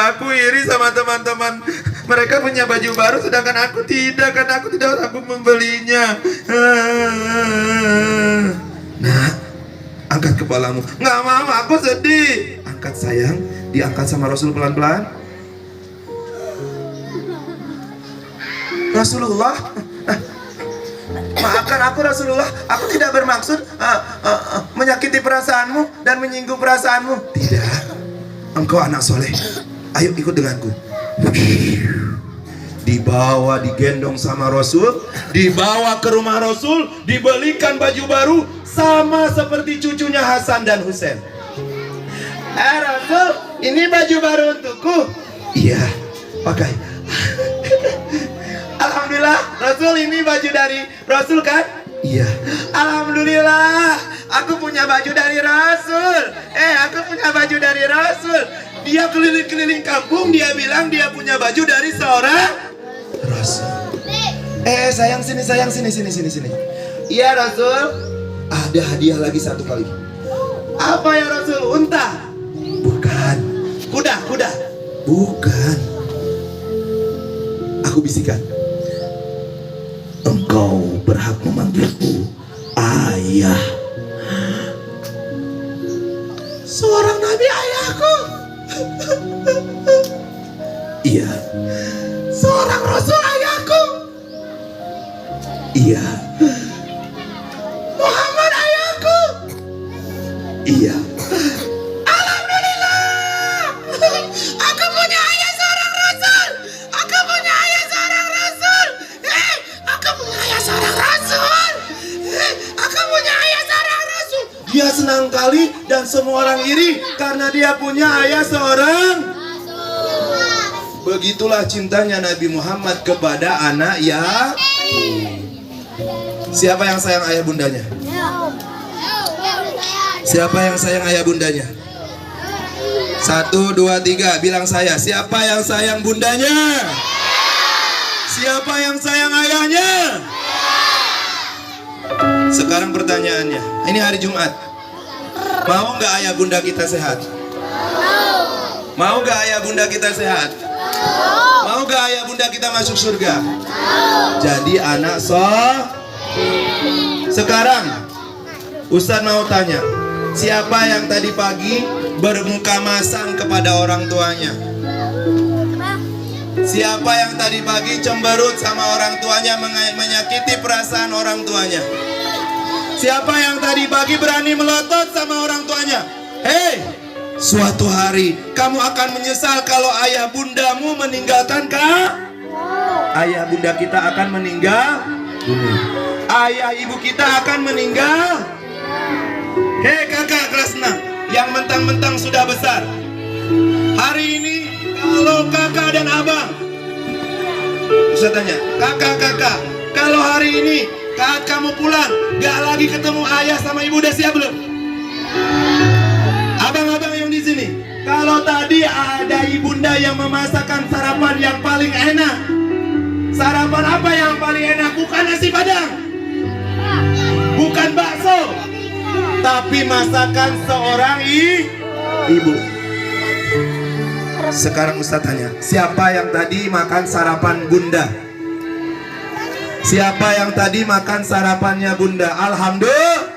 Aku iri sama teman-teman. Mereka punya baju baru sedangkan aku tidak, karena aku tidak sanggup membelinya. Nah, angkat kepalamu. Nggak mau, aku sedih. Angkat sayang, diangkat sama Rasul pelan-pelan. Rasulullah, maafkan aku Rasulullah, aku tidak bermaksud menyakiti perasaanmu dan menyinggung perasaanmu. Tidak, engkau anak soleh. Ayo ikut denganku. Dibawa, digendong sama Rasul, dibawa ke rumah Rasul, dibelikan baju baru sama seperti cucunya Hasan dan Husain. Rasul, ini baju baru untukku. Iya, pakai. Alhamdulillah, Rasul, ini baju dari Rasul kan? Iya. Alhamdulillah, aku punya baju dari Rasul. Aku punya baju dari Rasul. Dia keliling-keliling kampung, dia bilang dia punya baju dari seorang Rasul. Sayang, sini. Iya Rasul, ada hadiah lagi satu kali. Apa ya Rasul? Unta? Bukan. Kuda? Bukan. Aku bisikan. Engkau berhak memanggilku ayah. Seorang nabi ayahku. Iya. Seorang rasul ayahku. Iya. Muhammad ayahku. Iya. Alhamdulillah. Aku punya ayah seorang rasul. Aku punya ayah seorang rasul. Aku punya ayah seorang rasul. Aku punya ayah seorang rasul. Dia senang kali dan semua orang iri karena dia punya ayah seorang. Begitulah cintanya Nabi Muhammad kepada anak ya. Siapa yang sayang ayah bundanya? Siapa yang sayang ayah bundanya? 1, 2, 3, bilang saya. Siapa yang sayang bundanya? Siapa yang sayang ayahnya? Sekarang pertanyaannya, ini hari Jumat. Mau nggak ayah bunda kita sehat? Mau nggak ayah bunda kita sehat? Mau nggak ayah bunda kita masuk surga? Jadi anak Sekarang Ustadz mau tanya, siapa yang tadi pagi bermuka masam kepada orang tuanya? Siapa yang tadi pagi cemberut sama orang tuanya, menyakiti perasaan orang tuanya? Siapa yang tadi pagi berani melotot sama orang tuanya? Hei, suatu hari kamu akan menyesal kalau ayah bundamu meninggalkan Ayah bunda kita akan meninggal dunia. Ayah ibu kita akan meninggal. Hei kakak kelas 6 yang mentang-mentang sudah besar, hari ini kalau kakak dan abang Ustaz tanya, kakak, kalau hari ini saat kamu pulang gak lagi ketemu ayah sama ibu, udah siap belum? Abang-abang yang di sini, kalau tadi ada ibunda yang memasakkan sarapan yang paling enak, sarapan apa yang paling enak? Bukan nasi padang, bukan bakso, tapi masakan seorang ibu. Sekarang Ustaz tanya, siapa yang tadi makan sarapan bunda? Siapa yang tadi makan sarapannya bunda? Alhamdulillah.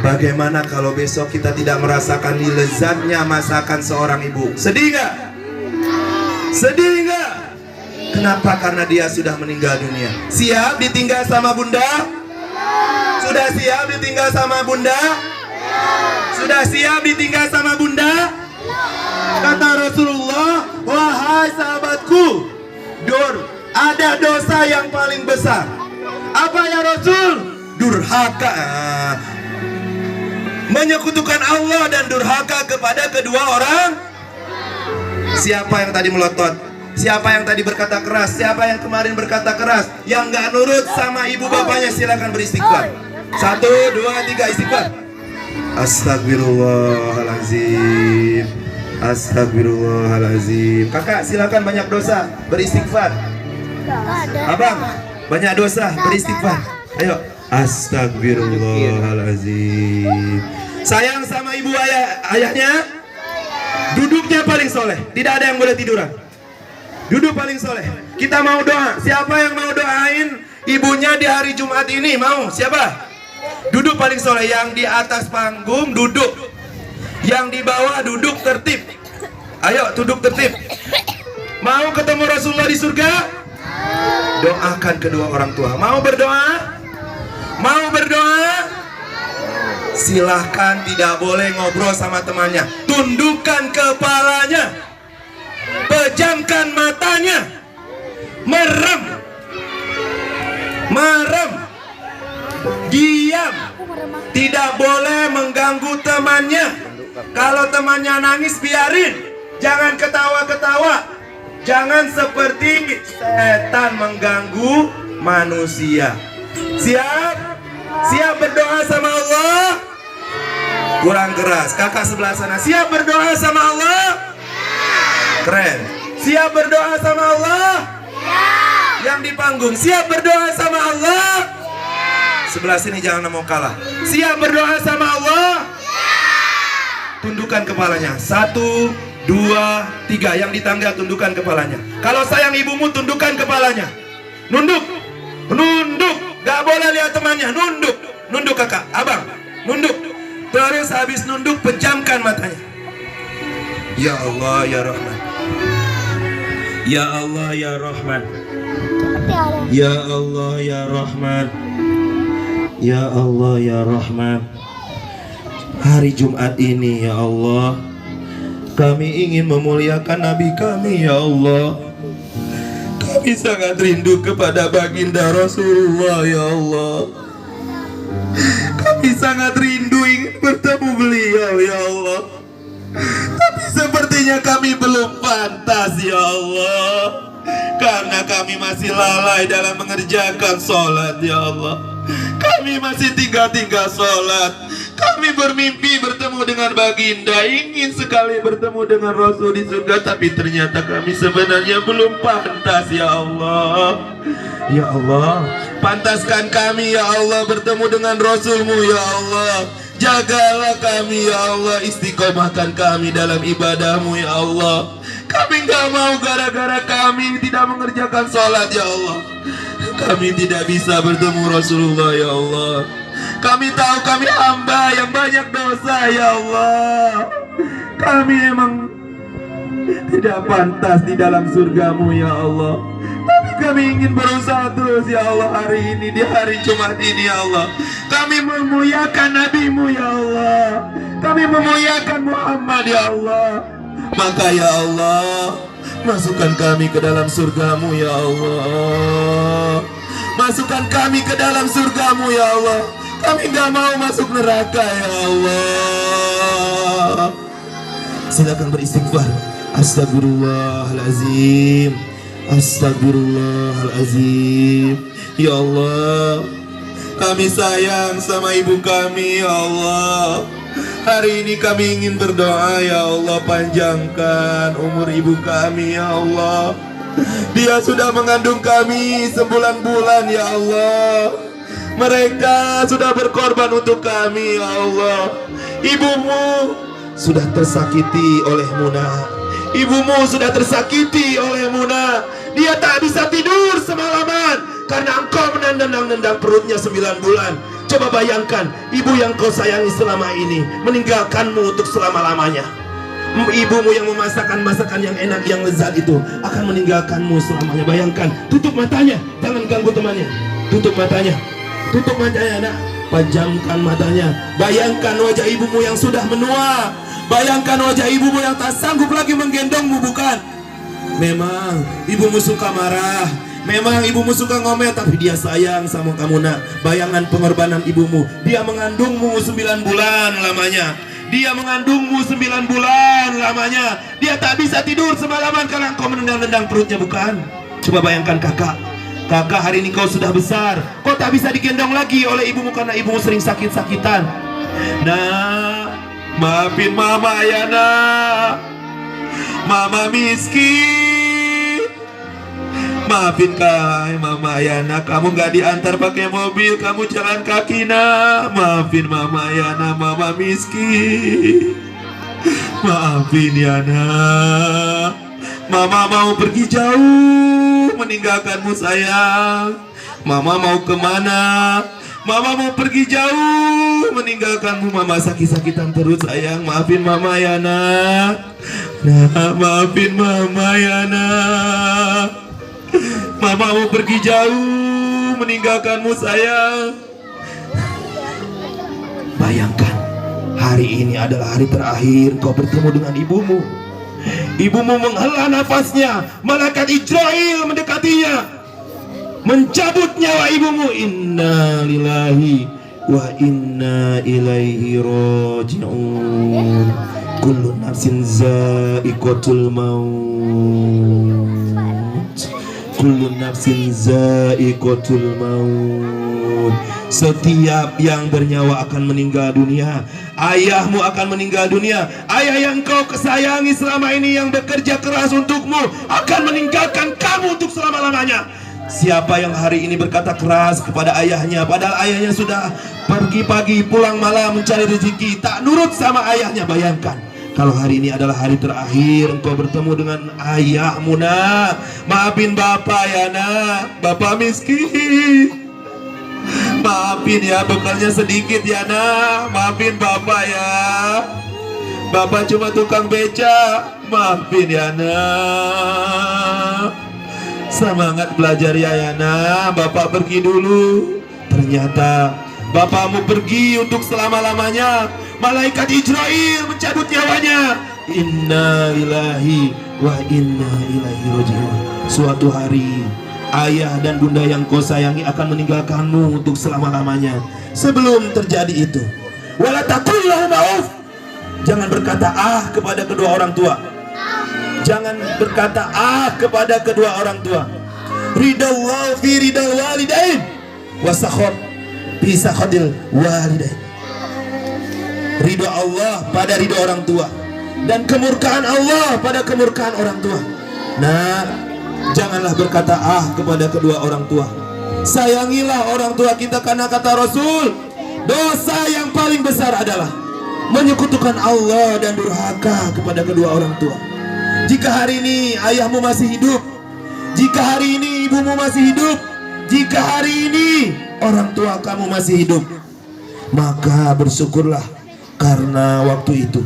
Bagaimana kalau besok kita tidak merasakan lezatnya masakan seorang ibu? Sedih gak? Sedih gak? Kenapa? Karena dia sudah meninggal dunia. Siap ditinggal sama bunda? Sudah siap ditinggal sama bunda? Sudah siap ditinggal sama bunda? Kata Rasulullah, wahai sahabatku, ada dosa yang paling besar. Apa ya Rasul? Durhaka, menyekutukan Allah dan durhaka kepada kedua orang. Siapa yang tadi melotot? Siapa yang tadi berkata keras? Siapa yang kemarin berkata keras? Yang gak nurut sama ibu bapaknya, silakan beristighfar. 1, 2, 3 istighfar. Astagfirullahalazim. Astagfirullahalazim. Kakak silakan, banyak dosa, beristighfar. Abang, banyak dosa, beristighfar. Ayo. Astagfirullahalazim. Sayang sama ibu ayahnya, duduknya paling soleh. Tidak ada yang boleh tiduran. Duduk paling soleh. Kita mau doa. Siapa yang mau doain ibunya di hari Jumat ini? Mau? Siapa? Duduk paling soleh. Yang di atas panggung duduk, yang di bawah duduk tertib. Ayo duduk tertib. Mau ketemu Rasulullah di surga? Doakan kedua orang tua. Mau berdoa? Mau berdoa? Silahkan, tidak boleh ngobrol sama temannya. Tundukkan kepalanya, pejamkan matanya, merem, diam. Tidak boleh mengganggu temannya. Kalau temannya nangis, biarin. Jangan ketawa-ketawa. Jangan seperti setan mengganggu manusia. Siap? Siap berdoa sama Allah? Kurang keras. Kakak sebelah sana, siap berdoa sama Allah? Keren. Siap berdoa sama Allah? Yang di panggung, siap berdoa sama Allah? Sebelah sini jangan mau kalah. Siap berdoa sama Allah? Tundukkan kepalanya. 1, 2, 3. Yang di tangga tundukkan kepalanya. Kalau sayang ibumu, tundukkan kepalanya. Nunduk. Nunduk. Gak boleh lihat temannya. Nunduk. Nunduk kakak. Abang. Nunduk. Terus habis nunduk, pejamkan matanya. Ya Allah ya Rahman. Ya Allah ya Rahman. Ya Allah ya Rahman. Ya Allah ya Rahman. Hari Jumat ini ya Allah, kami ingin memuliakan Nabi kami ya Allah. Kami sangat rindu kepada baginda Rasulullah ya Allah. Kami sangat rindu ingin bertemu beliau ya Allah. Tapi sepertinya kami belum pantas ya Allah, karena kami masih lalai dalam mengerjakan sholat ya Allah. Kami masih tinggal-tinggal sholat. Kami bermimpi bertemu dengan baginda, ingin sekali bertemu dengan Rasul di surga, tapi ternyata kami sebenarnya belum pantas ya Allah. Ya Allah, pantaskan kami ya Allah bertemu dengan Rasulmu ya Allah. Jagalah kami ya Allah, istiqomahkan kami dalam ibadahmu ya Allah. Kami gak mau gara-gara kami tidak mengerjakan sholat ya Allah, kami tidak bisa bertemu Rasulullah ya Allah. Kami tahu kami hamba yang banyak dosa ya Allah. Kami emang tidak pantas di dalam surgamu ya Allah, tapi kami ingin berusaha terus ya Allah. Hari ini, di hari Jumat ini ya Allah, kami memuliakan Nabimu ya Allah. Kami memuliakan Muhammad ya Allah. Maka ya Allah, masukkan kami ke dalam surgamu ya Allah. Masukkan kami ke dalam surgamu ya Allah. Kami gak mau masuk neraka ya Allah. Silakan beristighfar. Astagfirullahalazim. Astagfirullahalazim. Ya Allah, kami sayang sama ibu kami, ya Allah. Hari ini kami ingin berdoa, ya Allah, panjangkan umur ibu kami, ya Allah. Dia sudah mengandung kami sebulan-bulan, ya Allah. Mereka sudah berkorban untuk kami, ya Allah. Ibumu sudah tersakiti oleh Muna. Ibumu sudah tersakiti oleh Muna. Dia tak bisa tidur semalaman karena engkau menendang-nendang perutnya 9 bulan. Coba bayangkan, ibu yang kau sayangi selama ini meninggalkanmu untuk selama-lamanya. Ibumu yang memasakkan masakan yang enak, yang lezat itu akan meninggalkanmu selamanya. Bayangkan, tutup matanya, jangan ganggu temannya. Tutup matanya, tutup matanya, nak. Pejamkan matanya. Bayangkan wajah ibumu yang sudah menua. Bayangkan wajah ibumu yang tak sanggup lagi menggendongmu, bukan? Memang ibumu suka marah, memang ibumu suka ngomel, tapi dia sayang sama kamu, nak. Bayangan pengorbanan ibumu. Dia mengandungmu 9 bulan lamanya. Dia mengandungmu 9 bulan lamanya. Dia tak bisa tidur semalaman karena engkau menendang-nendang perutnya, bukan? Coba bayangkan kakak. Kakak, hari ini kau sudah besar. Kau tak bisa digendong lagi oleh ibumu karena ibumu sering sakit-sakitan. Nah, maafin mama ya, nak. Mama miskin. Maafin kai Mama Yana, kamu gak diantar pakai mobil, kamu jalan kaki, nak. Maafin Mama Yana, mama miskin. Maafin Yana. Mama mau pergi jauh meninggalkanmu, sayang. Mama mau kemana? Mama mau pergi jauh meninggalkanmu. Mama sakit-sakitan terus, sayang. Maafin Mama Yana. Nah, maafin Mama Yana. Mama mau pergi jauh meninggalkanmu, sayang. Bayangkan, hari ini adalah hari terakhir kau bertemu dengan ibumu. Ibumu menghela nafasnya, malaikat Israel mendekatinya, mencabut nyawa ibumu. Inna lillahi wa inna ilaihi raji'un. Kullu nafsin za'iqatul maut. Kullu nafsin za'iqatul maut. Setiap yang bernyawa akan meninggal dunia. Ayahmu akan meninggal dunia. Ayah yang kau kesayangi selama ini, yang bekerja keras untukmu, akan meninggalkan kamu untuk selama-lamanya. Siapa yang hari ini berkata keras kepada ayahnya, padahal ayahnya sudah pergi pagi pulang malam mencari rezeki, tak nurut sama ayahnya. Bayangkan, kalau hari ini adalah hari terakhir engkau bertemu dengan ayahmu, nak. Maafin bapak ya, nak. Bapak miskin. Maafin ya, bekalnya sedikit ya, nak. Maafin bapak ya. Bapak cuma tukang beca. Maafin ya, nak. Semangat belajar ya, Yana. Bapak pergi dulu. Ternyata bapakmu pergi untuk selama-lamanya. Malaikat Israel mencabut nyawanya. Inna lillahi wa inna ilaihi raji'un. Suatu hari ayah dan bunda yang kau sayangi akan meninggalkanmu untuk selama-lamanya. Sebelum terjadi itu, wala taqul lahum auf. Jangan berkata ah kepada kedua orang tua. Jangan berkata ah kepada kedua orang tua. Ridallahu fi ridal walidain wa sakhot fi sakhatil walidain. Ridho Allah pada ridho orang tua, dan kemurkaan Allah pada kemurkaan orang tua. Nah, janganlah berkata ah kepada kedua orang tua. Sayangilah orang tua kita, karena kata Rasul, dosa yang paling besar adalah menyekutukan Allah dan durhaka kepada kedua orang tua. Jika hari ini ayahmu masih hidup, jika hari ini ibumu masih hidup, jika hari ini orang tua kamu masih hidup, maka bersyukurlah, karena waktu itu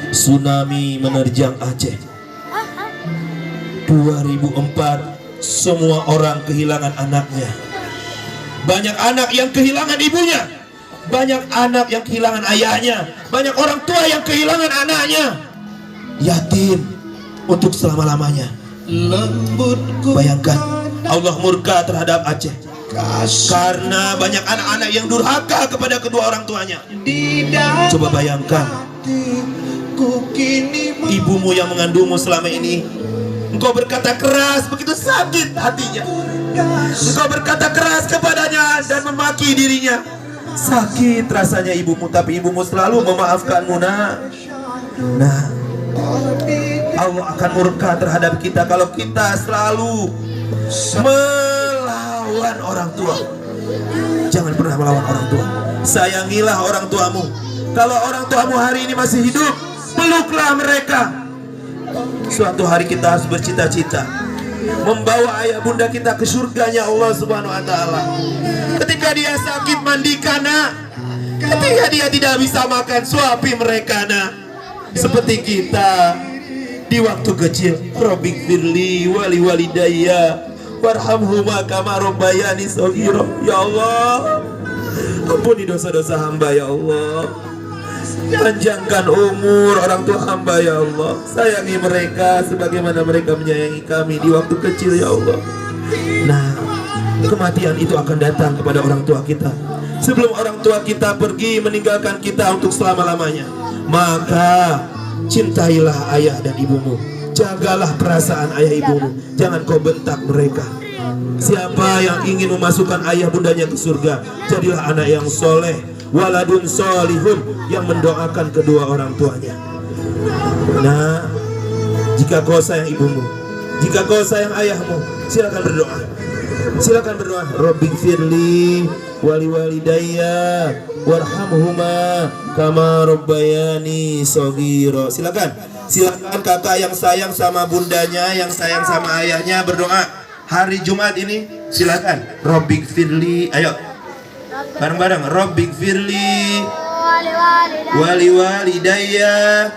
tsunami menerjang Aceh. 2004 semua orang kehilangan anaknya. Banyak anak yang kehilangan ibunya, banyak anak yang kehilangan ayahnya, banyak orang tua yang kehilangan anaknya. Yatim untuk selama-lamanya. Bayangkan, Allah murka terhadap Aceh karena banyak anak-anak yang durhaka kepada kedua orang tuanya. Coba bayangkan, ibumu yang mengandungmu selama ini Engkau berkata keras, begitu sakit hatinya. Engkau berkata keras kepadanya dan memaki dirinya. Sakit rasanya ibumu, tapi ibumu selalu memaafkanmu, nak. Nah, Allah akan murka terhadap kita kalau kita selalu melawan orang tua. Jangan pernah melawan orang tua. Sayangilah orang tuamu. Kalau orang tuamu hari ini masih hidup, peluklah mereka. Suatu hari kita harus bercita-cita membawa ayah bunda kita ke surganya Allah Subhanahu wa taala. Ketika dia sakit, mandikan, nak. Ketika dia tidak bisa makan, suapi mereka, nak. Seperti kita di waktu kecil, Rabbighfirli wali walidayya warhamhuma kama rabbayani shaghira. Ya Allah, ampuni dosa-dosa hamba, ya Allah. Panjangkan umur orang tua hamba, ya Allah. Sayangi mereka sebagaimana mereka menyayangi kami di waktu kecil, ya Allah. Nah, kematian itu akan datang kepada orang tua kita. Sebelum orang tua kita pergi meninggalkan kita untuk selama-lamanya, maka cintailah ayah dan ibumu. Jagalah perasaan ayah ibumu. Jangan kau bentak mereka. Siapa yang ingin memasukkan ayah bundanya ke surga, jadilah anak yang soleh, waladun solihun, yang mendoakan kedua orang tuanya. Nah, jika kau sayang ibumu, jika kau sayang ayahmu, silakan berdoa. Silakan berdoa. Rabbighfirli wali walidayya warhamhuma kama rabbayani shaghira. Silakan. Silakan kakak yang sayang sama bundanya, yang sayang sama ayahnya berdoa. Hari Jumat ini silakan. Rabbighfirli, ayo bareng-bareng. Rabbighfirli wali walidayya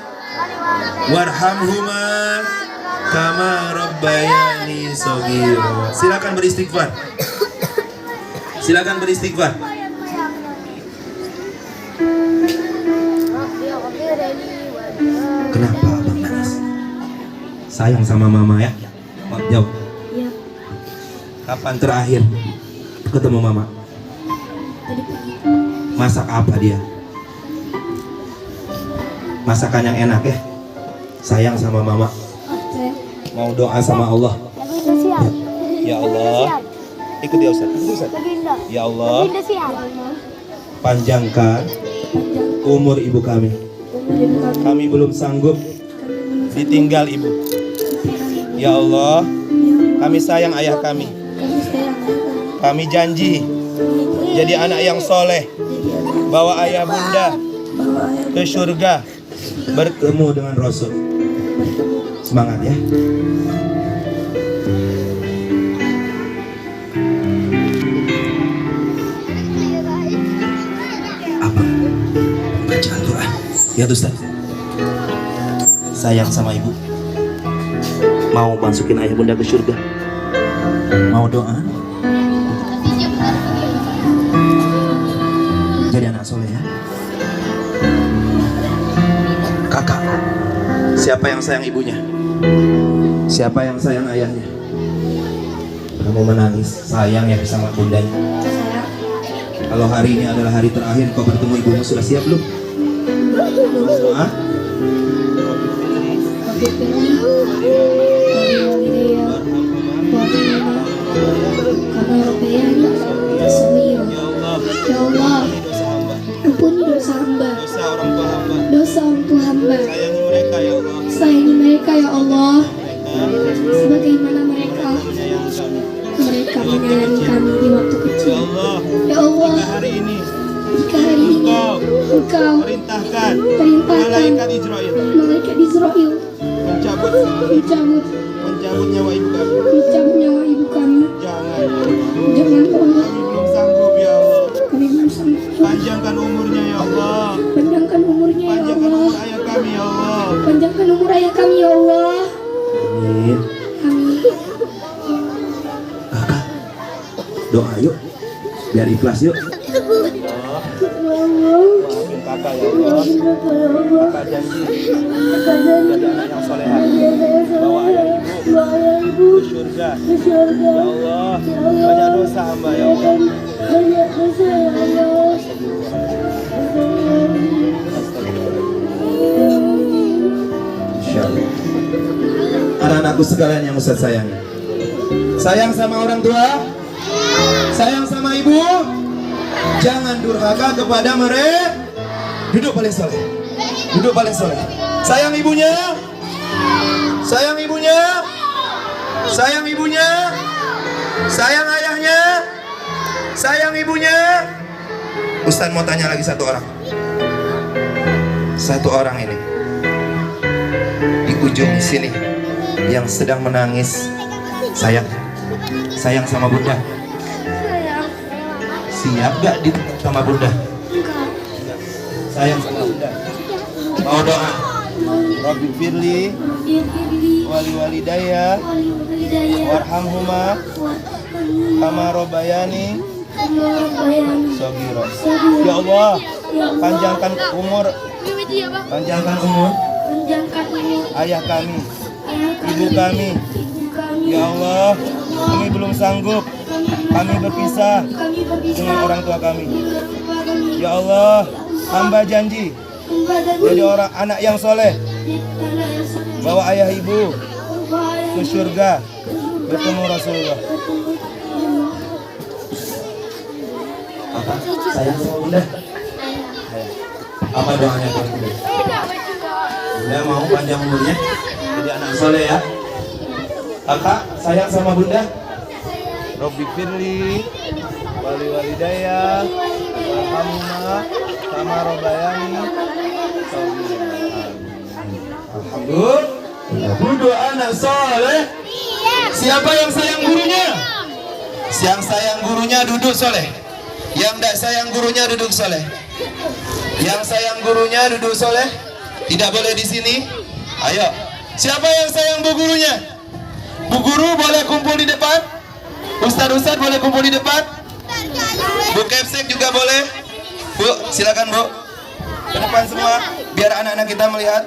warhamhuma kama rabbayani shaghira. Silakan beristighfar. Silakan beristighfar. Kenapa abang nangis? Sayang sama mama, ya? Jawab. Iya. Kapan terakhir ketemu mama? Tadi pagi. Masak apa dia? Masakan yang enak, ya? Sayang sama mama. Oke. Mau doa sama Allah. Lagi udah siap. Ya Allah. Ikut ya Ustaz. Lagi udah. Ya Allah, Lagi udah siap. panjangkan umur ibu kami. Kami belum sanggup ditinggal ibu. Ya Allah, kami sayang ayah kami. Kami janji jadi anak yang soleh, bawa ayah bunda ke surga, bertemu dengan Rasul. Semangat, ya. Abang baca Al-Quran. Ya Ustaz. Sayang sama ibu, mau masukin ayah bunda ke surga, mau doa jadi anak soleh, ya. Kakak, siapa yang sayang ibunya? Siapa yang sayang ayahnya? Kamu menangis, sayang ya sama bundanya. Kalau hari ini adalah hari terakhir kau bertemu ibumu, sudah siap belum? Doa. Ya Allah, ampuni dosa hamba, dosa orang tua hamba. Sayangi mereka, ya Allah. Sayangi mereka, ya Allah, sebagaimana mereka menyayangi kami di waktu kecil. Ya Allah, Hari ini jika hari ini Engkau perintahkan malaikat Israel mencabut nyawa ibu kami. Jangan Ya Allah, kami belum sanggup, ya Allah. kami belum sanggup. Panjangkan umurnya, ya Allah. Panjangkan umurnya, ya Panjangkan Allah. umur ayah kami, ya Allah. Panjangkan umur ayah kami, ya Allah. Amin. Amin. Kakak, doa yuk, biar ikhlas yuk. Maafin kakak, ya Allah. Kakak janji jadi anak yang soleha, bawa ayah ibu ke surga. Ya Allah, banyak dosa hamba, ya Allah. Anak-anak anak-anakku sekalian yang Ustaz sayangi. Sayang sama orang tua? Sayang sama ibu? Jangan durhaka kepada mereka. Duduk paling soleh. Duduk paling soleh. Sayang ibunya? Sayang ibunya? Sayang ibunya? Sayang ayahnya? Sayang ibunya? Ustaz mau tanya lagi satu orang. Satu orang ini di ujung sini yang sedang menangis. Sayang sama bunda. Siap gak ditempat sama bunda? Sayang sama bunda. Mau doa? Rabbi firli wali walidaya warhamhuma kama robayani shogiro. Ya Allah, panjangkan umur ayah kami, ibu kami. Ya Allah, kami belum sanggup, kami berpisah dengan orang tua kami. Ya Allah, hamba janji jadi orang anak yang soleh, bawa ayah ibu ke surga, bertemu Rasulullah. Sayang sama bunda. Apa doanya kalau bunda? Bunda mau panjang umurnya, jadi anak soleh ya. Kakak sayang sama bunda. Robbi firli wali walidaya warhamhuma kama robayani. Alhamdulillah. Duduk anak soleh. Siapa yang sayang gurunya? Yang sayang gurunya duduk soleh. Yang tidak sayang gurunya duduk soleh. Yang sayang gurunya duduk soleh. Tidak boleh di sini. Ayo. Siapa yang sayang bu gurunya? Bu guru boleh kumpul di depan. Ustadz boleh kumpul di depan. Bu Kepsek juga boleh. Bu, silakan bu. Ke depan semua. Biar anak-anak kita melihat.